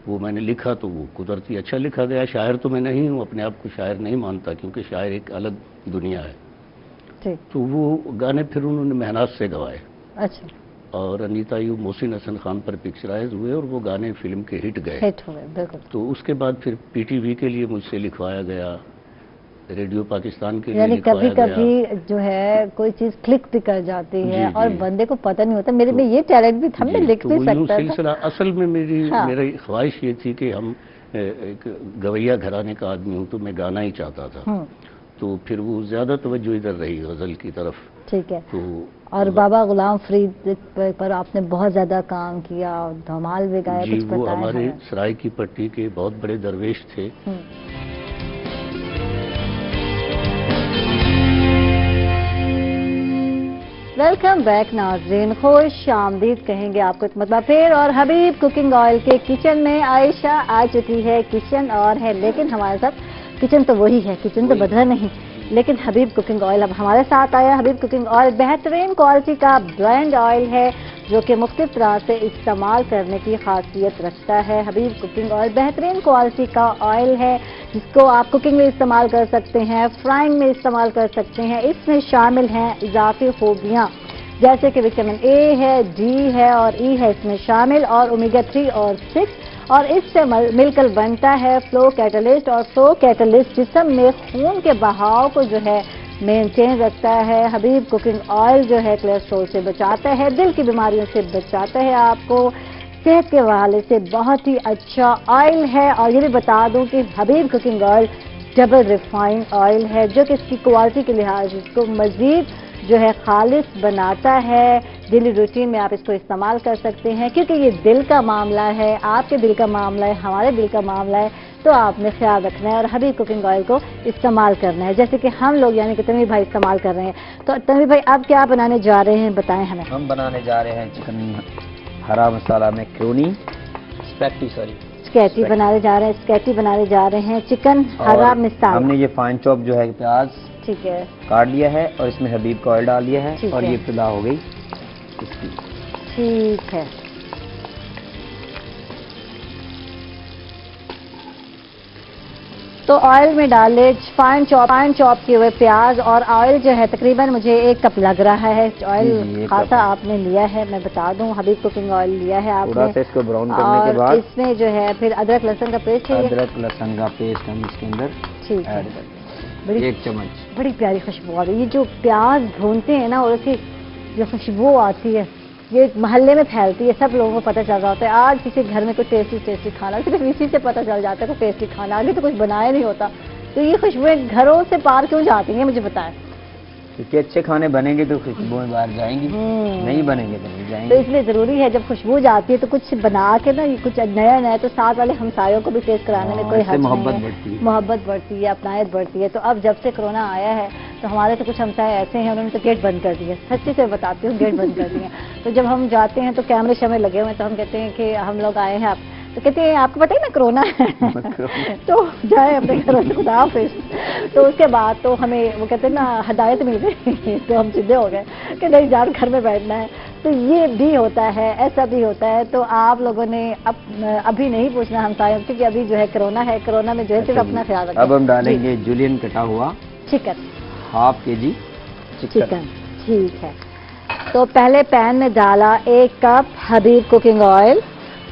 वो मैंने लिखा, तो वो कुदरती अच्छा लिखा गया। शायर तो मैं नहीं हूँ, अपने आप को शायर नहीं मानता, क्योंकि शायर एक अलग दुनिया है। तो वो गाने फिर उन्होंने मेहनत से गवाए। अच्छा। और अनीता यूब, मोहसिन हसन खान पर पिक्चराइज हुए और वो गाने फिल्म के हिट गए। हिट हुए, बिल्कुल। तो उसके बाद फिर पीटीवी के लिए मुझसे लिखवाया गया, रेडियो पाकिस्तान के लिए यानी लिखवाया कभी कभी जो है कोई चीज क्लिक भी कर जाती है और बंदे को पता नहीं होता, मेरे में ये टैलेंट भी था, मैं लिख भी सकता सिलसिला असल में मेरी ख्वाहिश ये थी कि हम एक गवैया घराने का आदमी हूँ, तो मैं गाना ही चाहता था। तो फिर वो ज्यादा तवज्जो इधर रही गजल की तरफ। ठीक है। तो और बाबा गुलाम फरीद पर आपने बहुत ज्यादा काम किया, धमाल भी गाया, जी, कुछ बताया? वो हमारे सराय की पट्टी के बहुत बड़े दरवेश थे। वेलकम बैक नाज़रीन, खुश आमदीद कहेंगे आपको एक मरतबा फिर। और हबीब कुकिंग ऑयल के किचन में आयशा आ चुकी है। किचन और है, लेकिन हमारे साथ किचन तो वही है, किचन तो बदला नहीं, लेकिन हबीब कुकिंग ऑयल अब हमारे साथ आया। हबीब कुकिंग ऑयल बेहतरीन क्वालिटी का ब्रांड ऑयल है, जो कि मुख्तलिफ तरह से इस्तेमाल करने की खासियत रखता है। हबीब कुकिंग ऑयल बेहतरीन क्वालिटी का ऑयल है, जिसको आप कुकिंग में इस्तेमाल कर सकते हैं, फ्राइंग में इस्तेमाल कर सकते हैं। इसमें शामिल हैं इजाफी खूबियाँ, जैसे कि विटामिन ए है, डी है और ई है इसमें शामिल, और ओमेगा 3 और 6, और इससे मिलकर बनता है फ्लो कैटलिस्ट। और फ्लो कैटलिस्ट जिस्म में खून के बहाव को जो है मेंटेन रखता है। हबीब कुकिंग ऑयल जो है कोलेस्ट्रॉल से बचाता है, दिल की बीमारियों से बचाता है, आपको सेहत के हवाले से बहुत ही अच्छा ऑयल है। और ये भी बता दूं कि Habib cooking oil double refined oil है, जो कि इसकी क्वालिटी के लिहाज इसको मजीद जो है खालिस बनाता है। डेली रूटीन में आप इसको इस्तेमाल कर सकते हैं, क्योंकि ये दिल का मामला है, आपके दिल का मामला है, हमारे दिल का मामला है, तो आपने ख्याल रखना है और हबीब कुकिंग ऑयल को इस्तेमाल करना है, जैसे कि हम लोग यानी कि तनवीर भाई इस्तेमाल कर रहे हैं। तो तनवीर भाई आप क्या बनाने जा रहे हैं, बताएं हमें। हम बनाने जा रहे हैं चिकन हरा मसाला में क्रोनी स्पैगेटी बनाने जा रहे हैं, स्पैगेटी बनाने जा रहे हैं, चिकन हरा मसाला। हमने ये फाइन चॉप जो है प्याज ठीक है काट लिया है, और इसमें हबीब का ऑयल डाल दिया है, और ये फिदा हो गई इसकी। ठीक है। तो ऑयल में डाले फाइन चॉप किए हुए प्याज, और ऑयल जो है तकरीबन मुझे 1 कप लग रहा है। ऑयल खासा आपने लिया है, मैं बता दूं, हबीब कुकिंग ऑयल लिया है आपने। थोड़ा सा इसको ब्राउन करने के बाद इसमें जो है फिर अदरक लहसुन का पेस्ट है, अदरक लहसुन का पेस्ट हम इसके अंदर ठीक है, बड़ी 1 चम्मच। बड़ी प्यारी खुशबू आ रही है, ये जो प्याज भूनते हैं ना और उसकी जो खुशबू आती है, ये महल्ले में फैलती है, सब लोगों को पता चल रहा होता है आज किसी घर में कोई टेस्टी खाना, सिर्फ इसी से पता चल जाता है कोई टेस्टी खाना, आगे तो कुछ बनाया नहीं होता। तो ये खुशबुएं घरों से पार क्यों जाती हैं, मुझे बताएं। क्योंकि अच्छे खाने बनेंगे तो खुशबुएं बाहर जाएंगी, नहीं बनेंगे तो नहीं जाएंगे। तो इसलिए जरूरी है जब खुशबू जाती है तो कुछ बना के ना, कुछ नया नया, तो साथ वाले हमसायों को भी टेस्ट कराने में कोई हर्ज नहीं है, मोहब्बत बढ़ती है, अपनायत बढ़ती है। तो अब जब से कोरोना आया है तो हमारे तो कुछ हमसाए ऐसे हैं, उन्होंने तो गेट बंद कर दिए, सच्ची से बताती हूँ, गेट बंद कर दिए। तो जब हम जाते हैं तो कैमरे शैमरे लगे हुए हैं, तो हम कहते हैं कि हम लोग आए हैं, आप तो कहते हैं आपको पता है ना कोरोना है तो जाए अपने घरों से, खुदा हाफिज़। तो उसके बाद तो हमें वो कहते हैं ना हिदायत मिल गई तो हम सीधे हो गए कि नहीं जान घर में बैठना है। तो ये भी होता है, ऐसा भी होता है। तो आप लोगों ने अभी नहीं पूछना हमसायों, क्योंकि अभी जो है कोरोना है, कोरोना में जो है सिर्फ अपना ख्याल रखें। अब हम डालेंगे जूलियन कटा हुआ चिकन, ½ kg चिकन। ठीक है। तो पहले पैन में डाला 1 कप हबीब कुकिंग ऑयल,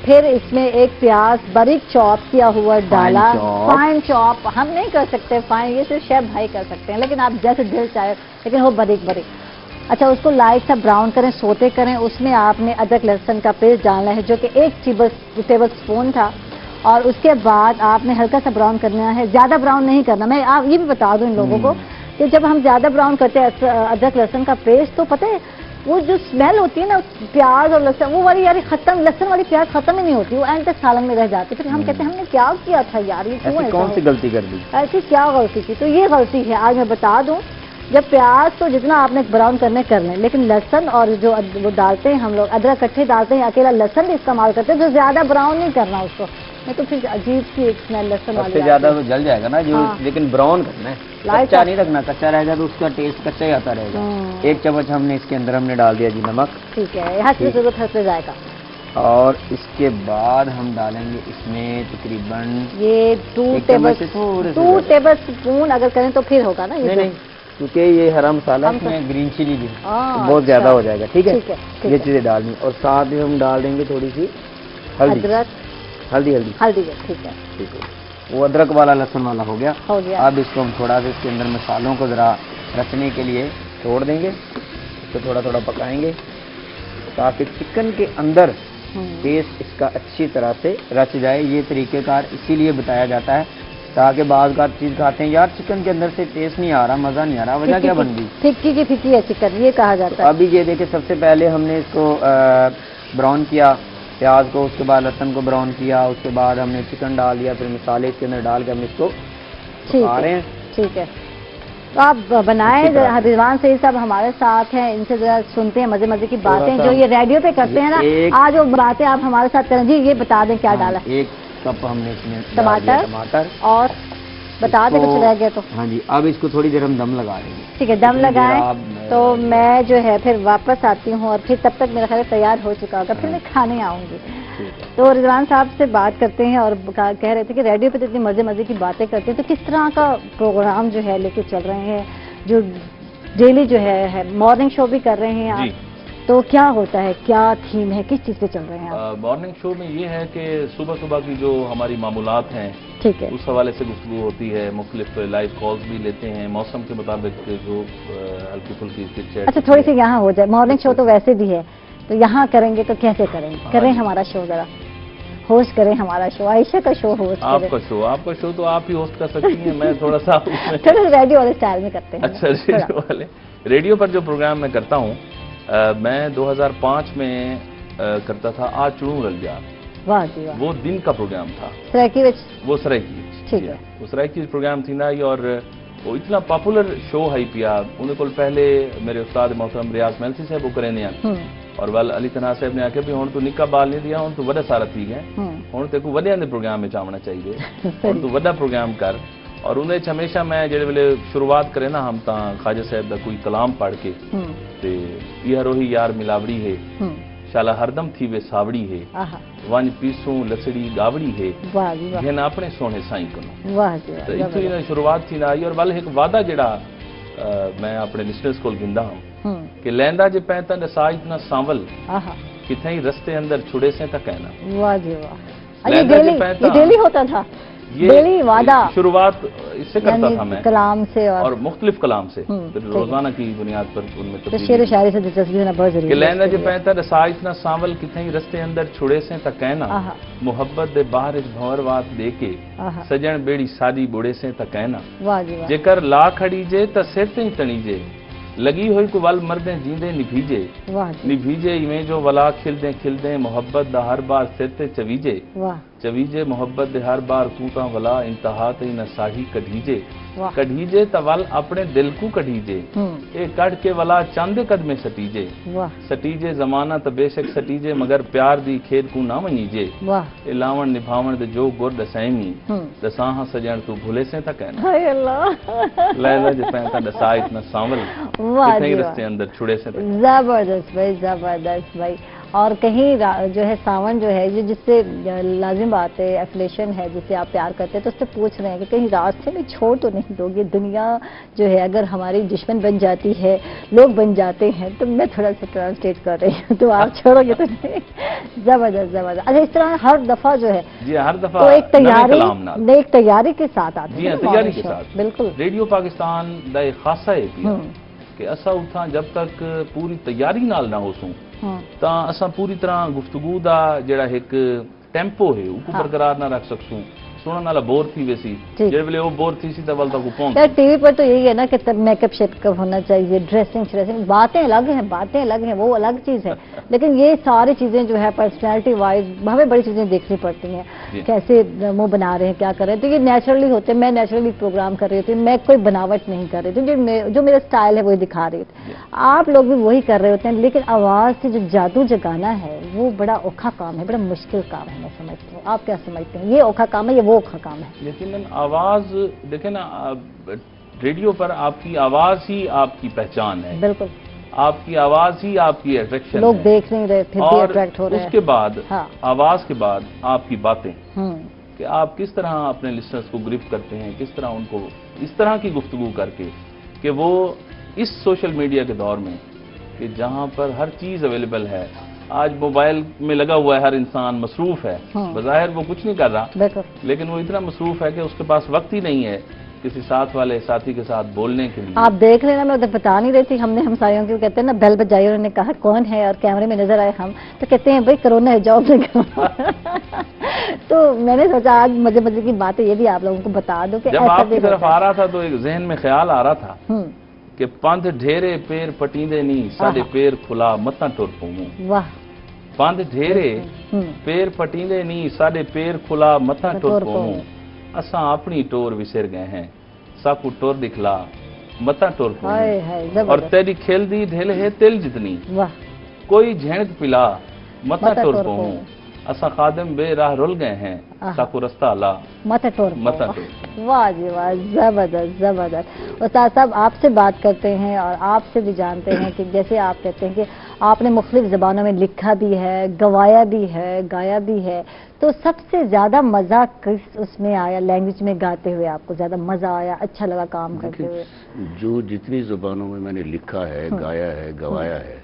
फिर इसमें एक प्याज बारीक चॉप किया हुआ डाला, फाइन चॉप हम नहीं कर सकते फाइन, ये सिर्फ शेफ भाई कर सकते हैं, लेकिन आप जैसे दिल चाहे, लेकिन वो बारीक बारीक। अच्छा, उसको लाइट सा ब्राउन करें, सोते करें। उसमें आपने अदरक लहसुन का पेस्ट डालना है जो कि 1 टेबल स्पून था, और उसके बाद आपने हल्का सा ब्राउन करना है, ज़्यादा ब्राउन नहीं करना। मैं आप ये भी बता दूं इन लोगों को कि जब हम ज़्यादा ब्राउन करते हैं अदरक लहसुन का पेस्ट, तो पता है वो जो स्मेल होती है ना प्याज और लहसुन, वो वाली यार खत्म, लहसुन वाली प्याज खत्म ही नहीं होती, वो एंड तक सालन में रह जाती। फिर हम कहते हैं हमने क्या किया था यार, ये क्यों कौन सी गलती कर दी, ऐसी क्या गलती की। तो ये गलती है, आज मैं बता दूं। जब प्याज तो जितना आपने ब्राउन करने कर लें, लेकिन लहसुन और जो वो डालते हैं हम लोग, अदरक इकट्ठे डालते हैं, अकेला लहसुन भी इस्तेमाल करते हैं, तो ज़्यादा ब्राउन नहीं करना उसको, नहीं तो फिर अजीब सी एक स्मेल लहसुन वाली सबसे ज्यादा तो जल जाएगा ना जो। हाँ। लेकिन ब्राउन करना है, कच्चा नहीं रखना, कच्चा रहेगा तो उसका टेस्ट कच्चा ही आता रहेगा। 1 चम्मच हमने इसके अंदर हमने डाल दिया जी नमक, ठीक है, यहाँ से जरूरत हंसते जाएगा। और इसके बाद हम डालेंगे इसमें तकरीबन ये 2 टेबल स्पून अगर करें तो फिर होगा ना ये, नहीं क्योंकि ये हरा मसाला इसमें ग्रीन चिली भी बहुत ज्यादा हो जाएगा। ठीक है, ये चीजें डालनी, और साथ ही हम डाल देंगे थोड़ी सी हल्दी, हल्दी ठीक है, वो अदरक वाला लहसुन वाला हो गया। अब इसको हम थोड़ा सा इसके अंदर मसालों को जरा रचने के लिए छोड़ देंगे, इसको थोड़ा थोड़ा पकाएंगे ताकि चिकन के अंदर टेस्ट इसका अच्छी तरह से रच जाए। ये तरीकेकार इसीलिए बताया जाता है ताकि बाद का चीज खाते हैं यार चिकन के अंदर से टेस्ट नहीं आ रहा, मजा नहीं आ रहा, वजह क्या बन गई, फिक्की की फिक्की है चिकन, ये कहा जाता है। अभी ये देखिए, सबसे पहले हमने इसको ब्राउन किया प्याज को, उसके बाद लहसुन को ब्राउन किया, उसके बाद हमने चिकन डाल दिया, फिर मसाले इसके अंदर डाल के हम इसको पका रहे हैं। ठीक है, तो आप बनाएं, रिजवान से सब हमारे साथ हैं, इनसे जरा सुनते हैं मजे मजे की बातें जो ये रेडियो पे करते हैं ना, आज वो बातें आप हमारे साथ करें। जी ये बता दें क्या डाला। 1 कप हमने इसमें टमाटर और बता दें कुछ रह गया तो। हाँ जी, अब इसको थोड़ी देर हम दम लगा देंगे। ठीक है, दम लगाएं तो मैं जो है फिर वापस आती हूँ, और फिर तब तक मेरा ख्याल तैयार हो चुका होगा, फिर मैं खाने आऊँगी। तो रिजवान साहब से बात करते हैं, और कह रहे थे कि रेडियो पे तो इतनी मजे मजे की बातें करते हैं, तो किस तरह का प्रोग्राम जो है लेके चल रहे हैं, जो डेली जो है मॉर्निंग शो भी कर रहे हैं आप, तो क्या होता है, क्या थीम है, किस चीज़ पे चल रहे हैं आप? मॉर्निंग शो में ये है कि सुबह सुबह की जो हमारी मामूलात हैं, ठीक है, उस हवाले से गुफ्तगू होती है, मुख्तलिफ लाइव कॉल्स भी लेते हैं, मौसम के मुताबिक जो हल्की फुल्की चिट-चैट। अच्छा, थोड़ी सी यहाँ हो जाए, मॉर्निंग शो तो वैसे भी है, तो यहाँ करेंगे तो कैसे करेंगे? करें हमारा शो, जरा होस्ट करें हमारा शो, आयशा का शो होस्ट करें। आपका शो तो आप ही होस्ट कर सकती हैं, मैं थोड़ा सा रेडियो वाले स्टाइल में करते हैं। अच्छा, रेडियो पर जो प्रोग्राम मैं करता हूँ, मैं 2005 में करता था आज चुनू रल जा। वाह जी वाह, वो दिन का प्रोग्राम था, वो सरायकी, ठीक है, वो सरायकी प्रोग्राम थी ना, और वो इतना पॉपुलर शो है पिया। उन्हें को पहले मेरे उस्ताद मोहतरम रियाज मेलसी साहब वो करे नहीं, और वाल अली तन्हा साहब ने आके भी हुण तू निका बाल नहीं दिया, हुण तू वड्डा सारा थी गए, हुण तेको वड्डियां दे प्रोग्राम में आवना चाहिए, और तू वड्डा प्रोग्राम कर। और उन्हें हमेशा मैं जेड़े वेले शुरुआत करे ना, हम ता ख्वाजा साहब दा कोई कलाम पढ़ के ते यह रोही यार मिलावड़ी है, शाला हरदम थी वे सावड़ी है, वंज पीसूं लसड़ी गावड़ी है, घेन अपने सोने साईं कनो। वाह जी वाह, तो इत्थों ही शुरुआत थी ना आई। और वाल एक वादा जेड़ा मैं अपने लिसनर्स को गिंदा हूं कि लैंदा जे पैंता नसा इतना सांवल किथे ही रस्ते अंदर छुड़े से तक कहना। वाह जी वाह, ये डेली होता था, डेली वादा शुरुआत इससे करता था मैं, कलाम से और मुख्तलिफ कलाम से, रोजाना की बुनियाद पर उनमें तो शेर शायरी से दिलचस्पी होना बहुत जरूरी है। लैंदा जे पैंता नसा इतना सांवल किथे ही रस्ते अंदर छुड़े से तक कहना, मुहब्बत दे बाहर भंवर वात दे के सजन बेड़ी सादी बुड़े से तक कहना। वाह जी वाह, जेकर ला खड़ी जे त सिर ते ही तणी जे, लगी हुई को वल मरदे जींदे निभीजे, निभीजे इवें जो वला खिलदे खिलदे, मोहब्बत दा हर बार सिर ते चवीजे, चवीजे मोहब्बत दे हर बार तूता वला इंतहा ते न साही कढीजे, कढीजे तवल अपने दिल को कढीजे, ए कढ़ के वला चंद कद में सटीजे, सटीजे जमाना त बेशक सटीजे, मगर प्यार दी खेद को ना मनीजे, ए लावण निभावण दे जो गुर दसैमी, दसाहा सजण तू भूले से त कहना। हाय अल्लाह, लैला जे पैंता दसा इतना सांवल कितने रस्ते अंदर छुड़े से। जबरदस्त भाई, जबरदस्त भाई। اور کہیں جو ہے ساون جو ہے یہ جس سے لازم بات ہے ایفلیشن ہے جسے آپ پیار کرتے ہیں تو اس سے پوچھ رہے ہیں کہ کہیں راستے میں چھوڑ تو نہیں دو گے؟ دنیا جو ہے اگر ہماری دشمن بن جاتی ہے، لوگ بن جاتے ہیں، تو میں تھوڑا سا ٹرانسلیٹ کر رہی ہوں، تو آپ چھوڑو گے تو نہیں؟ زبردست زبردست. اچھا اس طرح ہر دفعہ جو ہے جی ہر دفعہ تو ایک تیاری کے ساتھ آتے ہیں. جی تیاری کے ساتھ بالکل. ریڈیو پاکستان دا ایک خاصہ ہے کہ اسا اتھاں جب تک پوری تیاری نال نہ ہو سوں تا اسا پوری طرح گفتگو دا جڑا ایک ٹیمپو ہے وہ برقرار نہ رکھ سکسوں. سننے والا بور تھی ویسی جڑے ویلے وہ بور تھی سی تا ول تک وہ پہنچ. ٹی وی پر تو یہی ہے نا کہ میک اپ شیپ کا ہونا چاہیے، ڈریسنگ باتیں الگ ہیں وہ الگ چیز ہے، لیکن یہ ساری چیزیں جو ہے پرسنالٹی وائز ہمیں بڑی چیزیں دیکھنی پڑتی ہیں. کیسے منہ بنا رہے ہیں، کیا کر رہے ہیں، تو یہ نیچرلی ہوتے ہیں. میں نیچرلی پروگرام کر رہی ہوتی ہوں، میں کوئی بناوٹ نہیں کر رہی تھی، جو میرا سٹائل ہے وہی دکھا رہی ہوتی. آپ لوگ بھی وہی کر رہے ہوتے ہیں، لیکن آواز سے جو جادو جگانا ہے وہ بڑا اوکھا کام ہے، بڑا مشکل کام ہے. میں سمجھتی ہوں، آپ کیا سمجھتے ہیں؟ یہ اوکھا کام ہے یا وہ اوکھا کام ہے؟ لیکن آواز دیکھیں نا، ریڈیو پر آپ کی آواز ہی آپ کی پہچان ہے. بالکل. آپ کی آواز ہی آپ کی اٹریکشن ہے. لوگ دیکھ نہیں رہے پھر بھی اٹریکٹ ہو رہے ہیں. اس کے بعد آواز کے بعد آپ کی باتیں کہ آپ کس طرح اپنے لسنرز کو گرفت کرتے ہیں، کس طرح ان کو اس طرح کی گفتگو کر کے کہ وہ اس سوشل میڈیا کے دور میں کہ جہاں پر ہر چیز اویلیبل ہے، آج موبائل میں لگا ہوا ہے، ہر انسان مصروف ہے. بظاہر وہ کچھ نہیں کر رہا لیکن وہ اتنا مصروف ہے کہ اس کے پاس وقت ہی نہیں ہے کسی ساتھی کے ساتھ بولنے کے لیے. آپ دیکھ لینا، میں ادھر بتا نہیں رہی تھی، ہم نے ہمسایوں کی کہتے ہیں نا بیل بجائی، انہوں نے کہا کون ہے اور کیمرے میں نظر آئے ہم تو کہتے ہیں بھائی کرونا ہے جاؤ. تو میں نے سوچا آج مزے کی بات ہے یہ بھی آپ لوگوں کو بتا دو کہ جب آپ کی طرف آ رہا تھا تو ایک ذہن میں خیال آ رہا تھا کہ پندھ ڈھیرے پیر پٹیندے نہیں ساڈے پیر کھلا متاں ٹر پوں. واہ. پندھ ڈھیرے پیر پٹیندے نہیں ساڈے پیر کھلا متاں ٹر پوں. اساں اپنی ٹور وسر گئے ہیں، ساکو ٹور دکھلا متاں ٹور پوں. اور تیری کھیل دی ڈھیل ہے تل جتنی، کوئی جھینک پلا متاں ٹور پوں. اساں خادم بے راہ رول گئے ہیں، ساکو رستہ لا متاں ٹور. واہ جی واہ، زبردست زبردست. استاد صاحب آپ سے بات کرتے ہیں اور آپ سے بھی جانتے ہیں کہ جیسے آپ کہتے ہیں کہ آپ نے مختلف زبانوں میں لکھا بھی ہے، گوایا بھی ہے، گایا بھی ہے، تو سب سے زیادہ مزہ کس اس میں آیا لینگویج میں گاتے ہوئے؟ آپ کو زیادہ مزہ آیا، اچھا لگا کام کرتے ہوئے؟ جو جتنی زبانوں میں میں نے لکھا ہے، گایا ہے، گوایا ہے،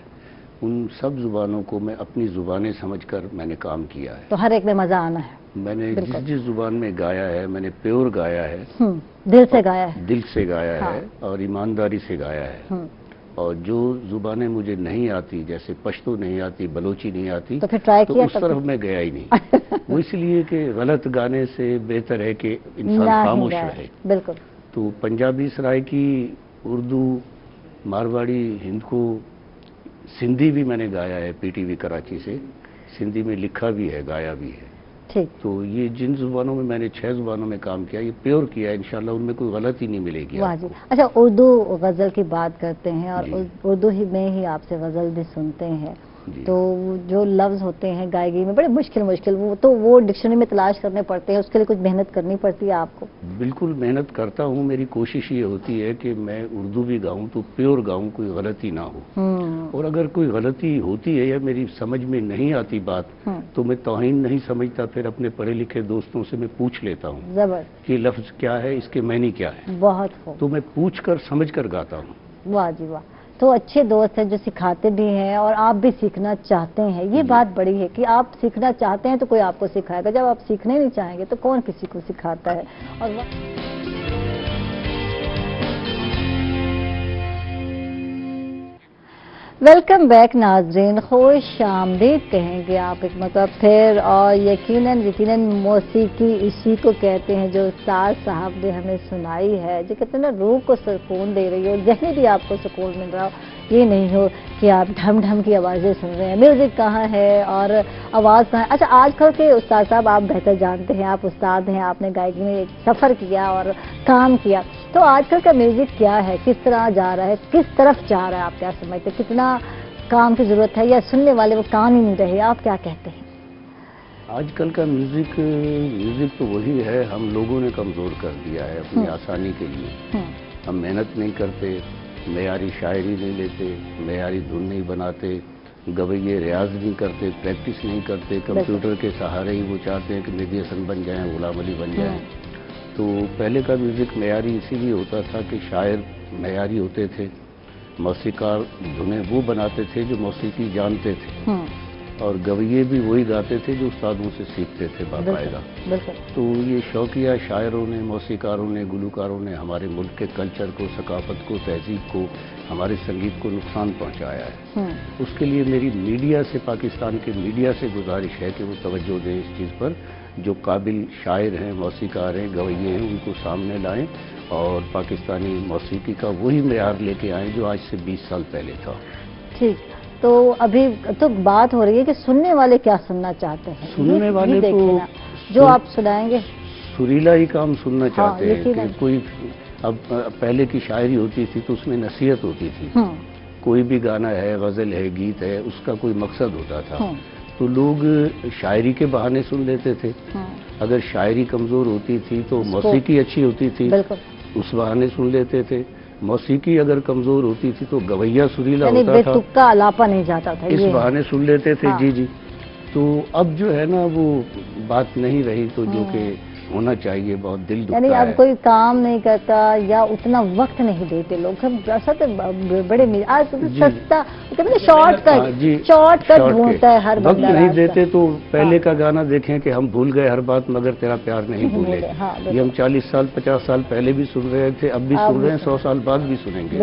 ان سب زبانوں کو میں اپنی زبانیں سمجھ کر میں نے کام کیا ہے. تو ہر ایک میں مزہ آنا ہے. میں نے جس زبان میں گایا ہے میں نے پیور گایا ہے، دل سے گایا ہے، دل سے گایا ہے اور ایمانداری سے گایا ہے. اور جو زبانیں مجھے نہیں آتی، جیسے پشتو نہیں آتی، بلوچی نہیں آتی، تو پھر ٹرائی کیا؟ اس طرف میں گیا ہی نہیں. وہ اس لیے کہ غلط گانے سے بہتر ہے کہ انسان خاموش رہے. بالکل. تو پنجابی سرائکی، اردو، مارواڑی، ہندکو، سندھی بھی میں نے گایا ہے پی ٹی وی کراچی سے. سندھی میں لکھا بھی ہے، گایا بھی ہے. تو یہ جن زبانوں میں نے 6 زبانوں میں کام کیا، یہ پیور کیا ہے، انشاءاللہ ان میں کوئی غلطی نہیں ملے گی. واہ جی. اچھا اردو غزل کی بات کرتے ہیں اور اردو ہی میں ہی آپ سے غزل بھی سنتے ہیں، تو جو لفظ ہوتے ہیں گائیگی میں بڑے مشکل وہ ڈکشنری میں تلاش کرنے پڑتے ہیں، اس کے لیے کچھ محنت کرنی پڑتی ہے آپ کو؟ بالکل محنت کرتا ہوں. میری کوشش یہ ہوتی ہے کہ میں اردو بھی گاؤں تو پیور گاؤں، کوئی غلطی نہ ہو. اور اگر کوئی غلطی ہوتی ہے یا میری سمجھ میں نہیں آتی بات تو میں توہین نہیں سمجھتا، پھر اپنے پڑھے لکھے دوستوں سے میں پوچھ لیتا ہوں کہ لفظ کیا ہے، اس کے معنی کیا ہے. بہت خوب. تو میں پوچھ کر سمجھ کر گاتا ہوں. واہ جی واہ. تو اچھے دوست ہیں جو سکھاتے بھی ہیں اور آپ بھی سیکھنا چاہتے ہیں. یہ بات بڑی ہے کہ آپ سیکھنا چاہتے ہیں تو کوئی آپ کو سکھائے گا، جب آپ سیکھنے نہیں چاہیں گے تو کون کسی کو سکھاتا ہے. اور ویلکم بیک ناظرین، خوش آمدید کہیں گے آپ ایک مرتبہ پھر. اور یقیناً موسیقی اسی کو کہتے ہیں جو استاد صاحب نے ہمیں سنائی ہے، جو کہتے ہیں نا روح کو سکون دے رہی ہو، ذہنی بھی آپ کو سکون مل رہا ہو. یہ نہیں ہو کہ آپ ڈھم ڈھم کی آوازیں سن رہے ہیں. میوزک کہاں ہے اور آواز کہاں ہے؟ اچھا آج کل کے استاد صاحب آپ بہتر جانتے ہیں، آپ استاد ہیں، آپ نے گائیکی میں ایک سفر کیا اور کام کیا، تو آج کل کا میوزک کیا ہے، کس طرح جا رہا ہے، کس طرف جا رہا ہے؟ آپ کیا سمجھتے ہیں، کتنا کام کی ضرورت ہے یا سننے والے وہ کام ہی نہیں رہے؟ آپ کیا کہتے ہیں؟ آج کل کا میوزک تو وہی ہے، ہم لوگوں نے کمزور کر دیا ہے اپنی آسانی کے لیے. ہم محنت نہیں کرتے، معیاری شاعری نہیں لیتے، معیاری دھن نہیں بناتے، गवैये रियाज नहीं करते, प्रैक्टिस नहीं करते, कंप्यूटर के सहारे ही वो चाहते हैं कि मेहदी हसन बन जाएं, गुलाम अली बन जाएं। तो पहले का म्यूज़िक मेयारी इसीलिए होता था कि शायर मेयारी होते थे, मौसीकार धुनें वो बनाते थे जो मौसीकी जानते थे, और गवैये भी वही गाते थे जो उस्तादों से सीखते थे बाकायदा। तो ये शौकिया शायरों ने, मौसीकारों ने, गुलकारों ने हमारे मुल्क के कल्चर को, सकाफत को, तहजीब को, हमारे संगीत को नुकसान पहुंचाया है। उसके लिए मेरी मीडिया से, पाकिस्तान के मीडिया से गुजारिश है कि वो तवज्जो दें इस चीज़ पर। जो काबिल शायर हैं, मौसीकार हैं, गवैये हैं, उनको सामने लाएं और पाकिस्तानी मौसीकी का वही मेयार लेके आएँ जो आज से 20 साल पहले था। ठीक, तो अभी तो बात हो रही है कि सुनने वाले क्या सुनना चाहते हैं। सुनने वाले तो जो आप सुनाएंगे सुरीला ही काम सुनना चाहते हैं कि कोई, अब पहले की शायरी होती थी तो उसमें नसीहत होती थी, कोई भी गाना है, गजल है, गीत है, उसका कोई मकसद होता था, तो लोग शायरी के बहाने सुन लेते थे। अगर शायरी कमजोर होती थी तो मौसीकी अच्छी होती थी, उस बहाने सुन लेते थे। मौसीकी अगर कमजोर होती थी तो गवैया सुरीला होता था, तुक्का अलापा नहीं जाता था, इस बहाने सुन लेते थे। जी जी। तो अब जो है ना वो बात नहीं रही, तो जो कि होना चाहिए, बहुत दिल दुखता है। यानी अब कोई काम नहीं करता या उतना वक्त नहीं देते लोग, बड़े आज सस्ता शॉर्टकट ढूंढता है हर वक्त नहीं देते। तो पहले का गाना देखें कि हम भूल गए हर बात मगर तेरा प्यार नहीं भूले, ये हम 40 साल 50 साल पहले भी सुन रहे थे, अब भी सुन रहे हैं, 100 साल बाद भी सुनेंगे।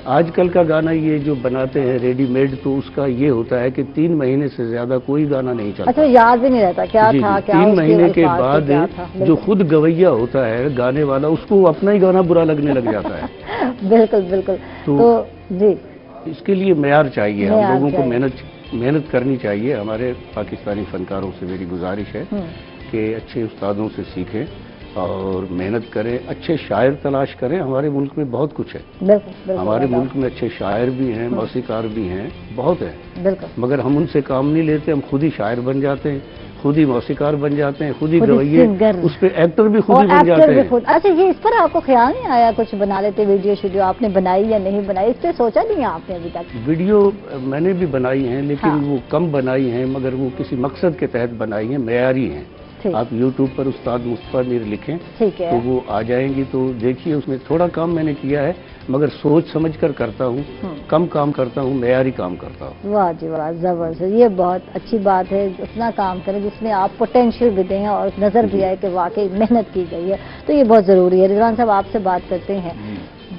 आजकल का गाना ये जो बनाते हैं रेडीमेड, तो उसका ये होता है कि 3 महीने से ज्यादा कोई गाना नहीं चलता। अच्छा, याद भी नहीं रहता क्या था, 3 महीने के बाद जो खुद गवैया होता है गाने वाला, उसको अपना ही गाना बुरा लगने लग जाता है। बिल्कुल बिल्कुल। तो जी, इसके लिए मेयार चाहिए, हम लोगों को मेहनत करनी चाहिए। हमारे पाकिस्तानी फनकारों से मेरी गुजारिश है कि अच्छे उस्तादों से सीखें और मेहनत करें, अच्छे शायर तलाश करें। हमारे मुल्क में बहुत कुछ है, हमारे मुल्क में अच्छे शायर भी हैं, मौसीकार भी हैं, बहुत है, मगर हम उनसे काम नहीं लेते। हम खुद ही शायर बन जाते हैं, खुद ही मौसीकार बन जाते हैं, खुद ही गवैये, उस पे एक्टर भी खुद ही बन जाते हैं। अच्छा, ये इस पर आपको ख्याल नहीं आया कुछ बना लेते वीडियो आपने बनाई या नहीं बनाई, इस पे सोचा नहीं आपने अभी तक? वीडियो मैंने भी बनाई हैं, लेकिन वो कम बनाई हैं, मगर वो किसी मकसद के तहत बनाई हैं, मेयारी हैं। आप YouTube पर उस्ताद मुस्तफा मीर लिखें तो वो आ जाएंगी, तो देखिए उसमें थोड़ा काम मैंने किया है, मगर सोच समझ कर करता हूँ, कम काम करता हूँ, मेयारी काम करता हूँ। वाह जी वाह, जबरदस्त, ये बहुत अच्छी बात है। उतना काम करें जिसमें आप पोटेंशियल भी दें और नजर भी आए कि वाकई मेहनत की गई है, तो ये बहुत जरूरी है। रिजवान साहब, आपसे बात करते हैं,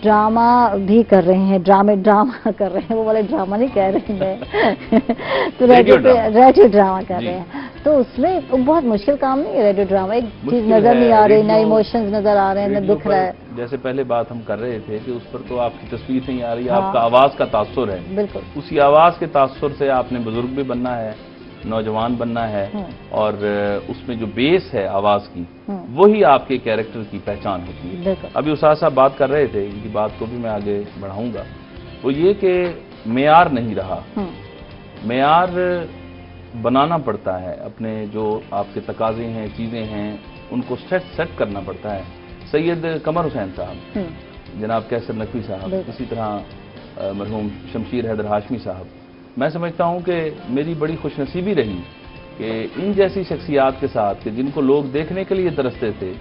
ड्रामा भी कर रहे हैं, ड्रामा कर रहे हैं, वो वाले ड्रामा नहीं कह रहे हैं तो रेडियो ड्रामा कर रहे हैं, तो उसमें बहुत मुश्किल काम नहीं है रेडियो ड्रामा? एक चीज नजर नहीं आ रही, ना इमोशंस नजर आ रहे हैं, ना दुख रहा है। जैसे पहले बात हम कर रहे थे कि उस पर तो आपकी तस्वीर नहीं आ रही, आपका आवाज का तासुर है। बिल्कुल, उसी आवाज के तासुर से आपने बुजुर्ग भी बनना है, नौजवान बनना है, और उसमें जो बेस है आवाज की, वही आपके कैरेक्टर की पहचान होती है। अभी उस्ताद साहब बात कर रहे थे, इनकी बात को भी मैं आगे बढ़ाऊंगा, वो ये कि मेयार नहीं रहा, मेयार बनाना पड़ता है, अपने जो आपके तकाजे हैं, चीजें हैं, उनको सेट करना पड़ता है। सैयद कमर हुसैन साहब, जनाब कैसर नकवी साहब, इसी तरह मरहूम शमशीर हैदर हाशमी साहब, मैं समझता हूं कि मेरी बड़ी खुशनसीबी रही कि इन जैसी शख्सियात के साथ कि जिनको लोग देखने के लिए तरसते थे,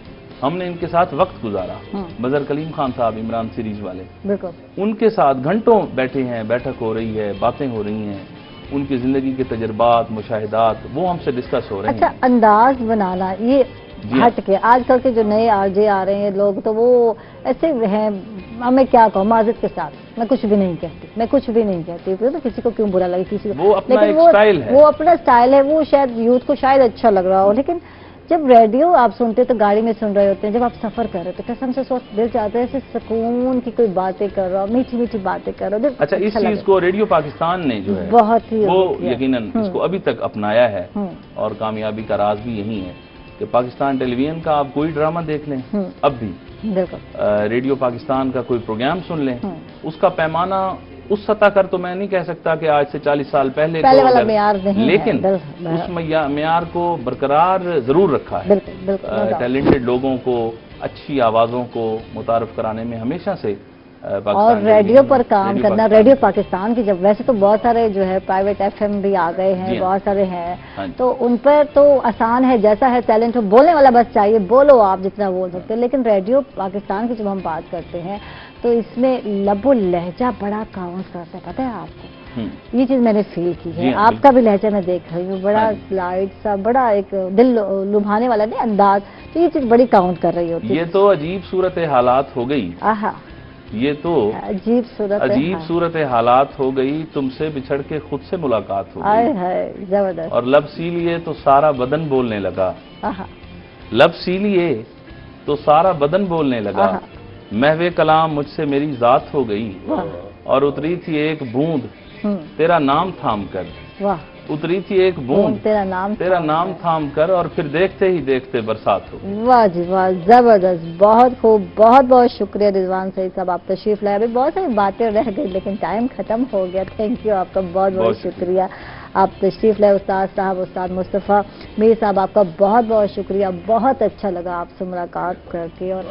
हमने इनके साथ वक्त गुजारा। बजर कलीम खान साहब, इमरान सीरीज वाले, उनके साथ घंटों बैठे हैं, बैठक हो रही है, बातें हो रही हैं, उनकी जिंदगी के तजर्बात, मुशाहिदात, वो हमसे डिस्कस हो रहे हैं। अच्छा, अंदाज बनाना, ये हट के आजकल के जो नए आरजे आ रहे हैं लोग, तो वो ऐसे हैं, मैं क्या कहूँ, माजरत के साथ मैं कुछ भी नहीं कहती, तो किसी को क्यों बुरा लगे, किसी को, वो अपना एक स्टाइल है, वो अपना स्टाइल है, वो शायद यूथ को शायद अच्छा लग रहा हो, लेकिन जब रेडियो आप सुनते तो गाड़ी में सुन रहे होते हैं, जब आप सफर कर रहे होते हैं, कसम से सोच दिल चाहता है ऐसे सुकून की कोई बातें कर रहा हो, मीठी मीठी बातें कर रहा हो। अच्छा, इस चीज को रेडियो पाकिस्तान ने जो है बहुत ही वो यकीनन इसको अभी तक अपनाया है, और कामयाबी का राज भी यही है कि पाकिस्तान टेलीविजन का आप कोई ड्रामा देख लें, अब भी रेडियो पाकिस्तान का कोई प्रोग्राम सुन लें, उसका पैमाना उस सतह कर तो मैं नहीं कह सकता कि आज से 40 साल पहले वाला मेयार नहीं, लेकिन उस मेयार को बरकरार जरूर रखा है। टैलेंटेड लोगों को, अच्छी आवाज़ों को मुतारफ कराने में हमेशा से اور ریڈیو پر کام کرنا، ریڈیو پاکستان کی جب ویسے تو بہت سارے جو ہے پرائیویٹ ایف ایم بھی آ گئے ہیں، بہت سارے ہیں، تو ان پر تو آسان ہے، جیسا ہے ٹیلنٹ ہو، بولنے والا بس چاہیے، بولو آپ جتنا بول سکتے ہیں، لیکن ریڈیو پاکستان کی جب ہم بات کرتے ہیں تو اس میں لب و لہجہ بڑا کاؤنٹ کرتا ہے، پتہ ہے آپ کو؟ یہ چیز میں نے فیل کی ہے، آپ کا بھی لہجہ میں دیکھ رہی ہوں، بڑا سلائٹ سا، بڑا ایک دل لبھانے والا نہیں انداز، تو یہ چیز بڑی کاؤنٹ کر رہی ہوتی ہے۔ یہ تو عجیب صورت حالات ہو گئی، یہ تو عجیب صورت حالات ہو گئی، تم سے بچھڑ کے خود سے ملاقات ہو گئی، زبردست، اور لب سی لیے تو سارا بدن بولنے لگا، لب سی لیے تو سارا بدن بولنے لگا، محو کلام مجھ سے میری ذات ہو گئی، اور اتری تھی ایک بوند تیرا نام تھام کر، اتری تھی ایک بوند تیرا نام تھام کر، اور پھر دیکھتے ہی دیکھتے برسات ہو گئی۔ واہ جی واہ، زبردست، بہت خوب، بہت بہت شکریہ رضوان سعید صاحب، آپ تشریف لائے، ابھی بہت ساری باتیں رہ گئی لیکن ٹائم ختم ہو گیا، تھینک یو، آپ کا بہت بہت شکریہ، آپ تشریف لائے، استاد صاحب، استاد مصطفیٰ میر صاحب، آپ کا بہت بہت شکریہ، بہت اچھا لگا آپ سے ملاقات کر کے، اور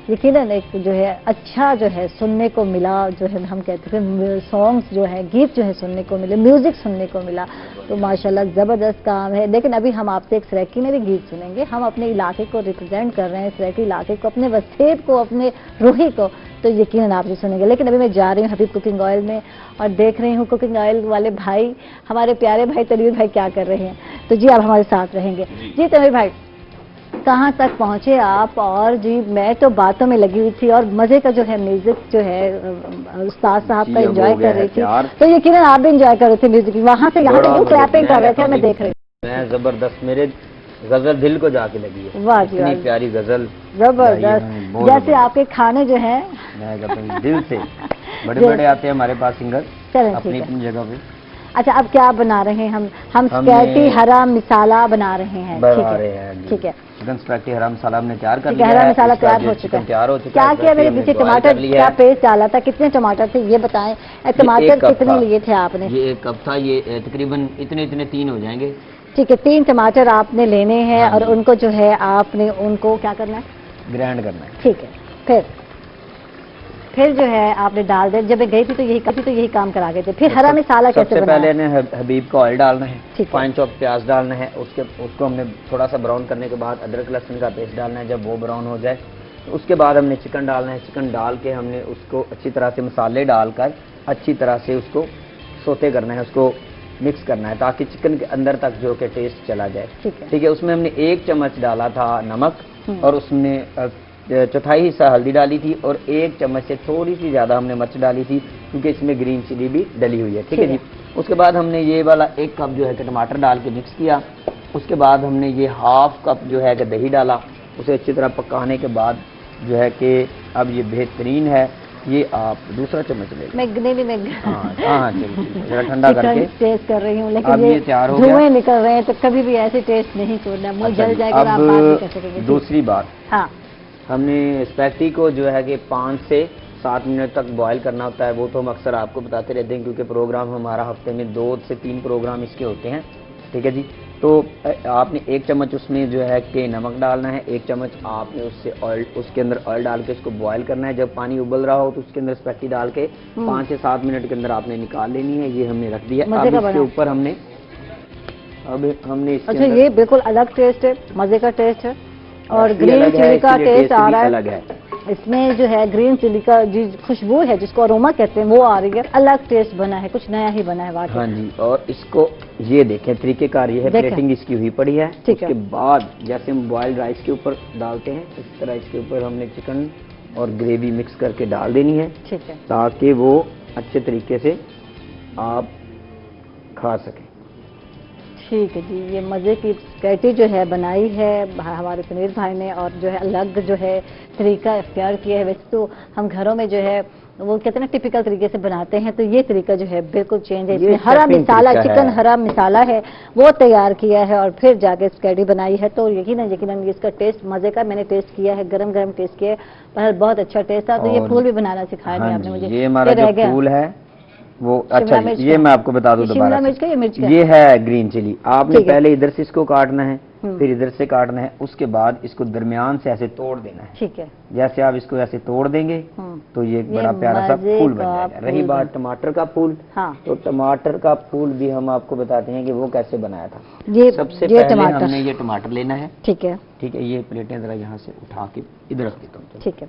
یقیناً ایک جو ہے اچھا جو ہے سننے کو ملا، جو ہے ہم کہتے ہیں سانگز جو ہے، گیت جو ہے سننے کو ملے، میوزک سننے کو ملا، تو ماشاءاللہ زبردست کام ہے۔ لیکن ابھی ہم آپ سے ایک سریکی میں بھی گیت سنیں گے، ہم اپنے علاقے کو ریپرزینٹ کر رہے ہیں، سریکی علاقے کو، اپنے وسیب کو، اپنے روحی کو، تو یقیناً آپ بھی سنیں گے۔ لیکن ابھی میں جا رہی ہوں حبیب کوکنگ آئل میں، اور دیکھ رہی ہوں کوکنگ آئل والے بھائی، ہمارے پیارے بھائی تنویر بھائی کیا کر رہے ہیں، تو جی آپ ہمارے ساتھ رہیں گے۔ جی تنویر بھائی، کہاں تک پہنچے آپ؟ اور جی میں تو باتوں میں لگی ہوئی تھی، اور مزے کا جو ہے میوزک جو ہے استاد صاحب کا انجوائے کر رہی تھی، تو یقیناً آپ بھی انجوائے کر رہے تھے میوزک، وہاں سے یہاں تک کلیپنگ کر رہے تھے، میں دیکھ رہی ہوں، میں زبردست، میرے غزل دل کو جا کے لگی ہے، واہ جی اتنی پیاری غزل، زبردست، جیسے آپ کے کھانے جو ہیں میں کہتا ہوں دل سے، بڑے بڑے آتے ہیں ہمارے پاس سنگر اپنی اپنی جگہ پہ۔ اچھا اب کیا بنا رہے ہیں ہم اسپیگٹی ہرا مسالہ بنا رہے ہیں، ٹھیک ہے، چکن اسپیگٹی ہرا مسالہ ہم نے تیار کر لیا ہے، ہرا مسالہ تیار ہو چکا ہے، کیا کیا میرے پیچھے ٹماٹر کیا پیسٹ ڈالا تھا، کتنے ٹماٹر تھے یہ بتائیں، ٹماٹر کتنے لیے تھے آپ نے؟ یہ 1 کپ تھا، یہ تقریباً اتنے 3 ہو جائیں گے، ٹھیک ہے، 3 ٹماٹر آپ نے لینے ہیں، اور ان کو جو ہے آپ نے ان کو کیا کرنا ہے؟ گرینڈ کرنا ہے، ٹھیک ہے، پھر جو ہے آپ نے ڈال دیا، جب میں گئی تھی تو یہی کام کرا گئے تھے، پھر ہرا مسالہ کیسے بنا؟ سب سے پہلے حبیب کا آئل ڈالنا ہے، فائن چاپ پیاز ڈالنا ہے، اس کو ہم نے تھوڑا سا براؤن کرنے کے بعد ادرک لہسن کا پیسٹ ڈالنا ہے، جب وہ براؤن ہو جائے اس کے بعد ہم نے چکن ڈالنا ہے، چکن ڈال کے ہم نے اس کو اچھی طرح سے مسالے ڈال کر اچھی طرح سے اس کو سوتے کرنا ہے، اس کو مکس کرنا ہے تاکہ چکن کے اندر تک جو کہ ٹیسٹ چلا جائے، ٹھیک ہے۔ اس میں ہم نے 1 چمچ ڈالا تھا نمک، اور اس میں 1/4 حصہ ہلدی ڈالی تھی، اور 1 چمچ سے تھوڑی سی زیادہ ہم نے مرچ ڈالی تھی کیونکہ اس میں گرین چلی بھی ڈلی ہوئی ہے، ٹھیک ہے جی۔ اس کے بعد ہم نے یہ والا 1 کپ جو ہے کہ ٹماٹر ڈال کے مکس کیا، اس کے بعد ہم نے یہ 1/2 کپ جو ہے کہ دہی ڈالا، اسے اچھی طرح پکانے کے بعد جو ہے کہ اب یہ بہترین ہے، یہ آپ دوسرا چمچ لے میں ہاں ذرا ٹھنڈا کر کے ٹیسٹ کر رہی ہوں، لیکن اب یہ تیار ہو گیا، دھوئیں نکل رہے ہیں تو کبھی بھی ایسے ٹیسٹ نہیں چھوڑنا، منہ جل جائے گا، آپ بات نہیں کر سکیں گے۔ دوسری بات، ہاں ہم نے اسپیگٹی کو جو ہے کہ 5 سے 7 منٹ تک بوائل کرنا ہوتا ہے، وہ تو ہم اکثر آپ کو بتاتے رہتے ہیں کیونکہ پروگرام ہمارا ہفتے میں 2 سے 3 پروگرام اس کے ہوتے ہیں، ٹھیک ہے جی۔ تو آپ نے 1 چمچ اس میں جو ہے کہ نمک ڈالنا ہے، 1 چمچ آپ نے اس کے اندر آئل ڈال کے اس کو بوائل کرنا ہے، جب پانی ابل رہا ہو تو اس کے اندر اسپیگٹی ڈال کے 5 سے 7 منٹ کے اندر آپ نے نکال لینی ہے، یہ ہم نے رکھ دیا۔ اب اس کے اوپر ہم نے اچھا یہ بالکل الگ ٹیسٹ ہے، مزے کا ٹیسٹ ہے، اور گرین چلی کا ٹیسٹ آ رہا ہے، اس میں جو ہے گرین چلی کا جو خوشبو ہے جس کو اروما کہتے ہیں وہ آ رہی ہے، الگ ٹیسٹ بنا ہے، کچھ نیا ہی بنا ہے واقعی۔ ہاں جی، اور اس کو یہ دیکھیں طریقہ کار یہ ہے، پلیٹنگ اس کی ہوئی پڑی ہے، اس کے بعد جیسے ہم بوائلڈ رائس کے اوپر ڈالتے ہیں اس طرح اس کے اوپر ہم نے چکن اور گریوی مکس کر کے ڈال دینی ہے، تاکہ وہ اچھے طریقے سے آپ کھا سکیں۔ ٹھیک ہے جی، یہ مزے کی اسپیگٹی جو ہے بنائی ہے ہمارے تنویر بھائی نے، اور جو ہے الگ جو ہے طریقہ اختیار کیا ہے، ویسے تو ہم گھروں میں جو ہے وہ کہتے ہیں نا ٹپیکل طریقے سے بناتے ہیں، تو یہ طریقہ جو ہے بالکل چینج ہے، اس میں ہرا مسالہ، چکن ہرا مسالہ ہے وہ تیار کیا ہے، اور پھر جا کے اسپیگٹی بنائی ہے، تو یقیناً اس کا ٹیسٹ مزے کا میں نے ٹیسٹ کیا ہے، گرم گرم ٹیسٹ کیا ہے، پر بہت اچھا ٹیسٹ تھا۔ تو یہ پھول بھی بنانا سکھایا ہے آپ نے مجھے، یہ ہمارا جو پھول ہے وہ اچھا، یہ میں آپ کو بتا دوں دوبارہ، یہ ہے گرین چلی، آپ نے پہلے ادھر سے اس کو کاٹنا ہے، फिर इधर से काटना है, उसके बाद इसको दरमियान से ऐसे तोड़ देना है। ठीक है, जैसे आप इसको ऐसे तोड़ देंगे तो ये एक बड़ा प्यारा सा फूल बन जाएगा। रही बात टमाटर का फूल, तो टमाटर का फूल भी हम आपको बताते हैं कि वो कैसे बनाया था। सबसे पहले हमने ये टमाटर लेना है। ठीक है, ठीक है, ये प्लेटें जरा यहाँ से उठा के इधर रख देता हूँ। ठीक है,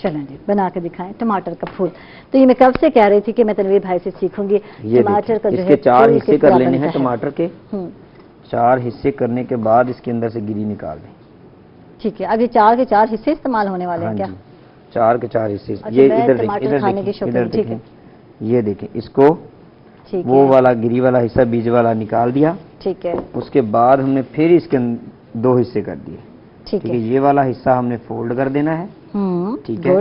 चलें जी, बना के दिखाएं टमाटर का फूल। तो ये मैं कब से कह रही थी कि मैं तनवीर भाई से सीखूंगी टमाटर का जो है। 4 हिस्से कर लेने हैं टमाटर के। 4 हिस्से करने के बाद इसके अंदर से गिरी निकाल दें। ठीक है, अब ये 4 के 4 हिस्से इस्तेमाल होने वाले हैं क्या? 4 के 4 हिस्से। ये इधर देखें, ये देखें, इसको वो वाला गिरी वाला हिस्सा बीज वाला निकाल दिया। ठीक है, उसके बाद हमने फिर इसके 2 हिस्से कर दिए। ठीक है, ये वाला हिस्सा हमने फोल्ड कर देना है। ठीक है,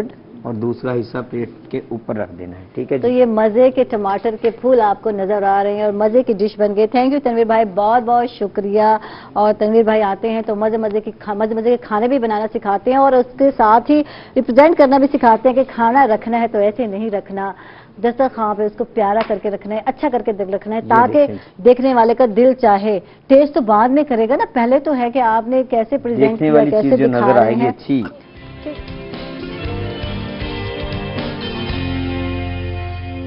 और दूसरा हिस्सा प्लेट के ऊपर रख देना है। ठीक है, तो ये मजे के टमाटर के फूल आपको नजर आ रहे हैं और मजे की डिश बन गई। थैंक यू तनवीर भाई, बहुत बहुत शुक्रिया। और तनवीर भाई आते हैं तो मजे के खाने भी बनाना सिखाते हैं और उसके साथ ही रिप्रेजेंट करना भी सिखाते हैं कि खाना रखना है तो ऐसे नहीं रखना, दस्तरखान पे उसको प्यारा करके रखना है, अच्छा करके रखना है ताकि देखने वाले का दिल चाहे। टेस्ट तो बाद में करेगा ना, पहले तो है कि आपने कैसे प्रेजेंट किया, कैसे दिखा रहे हैं।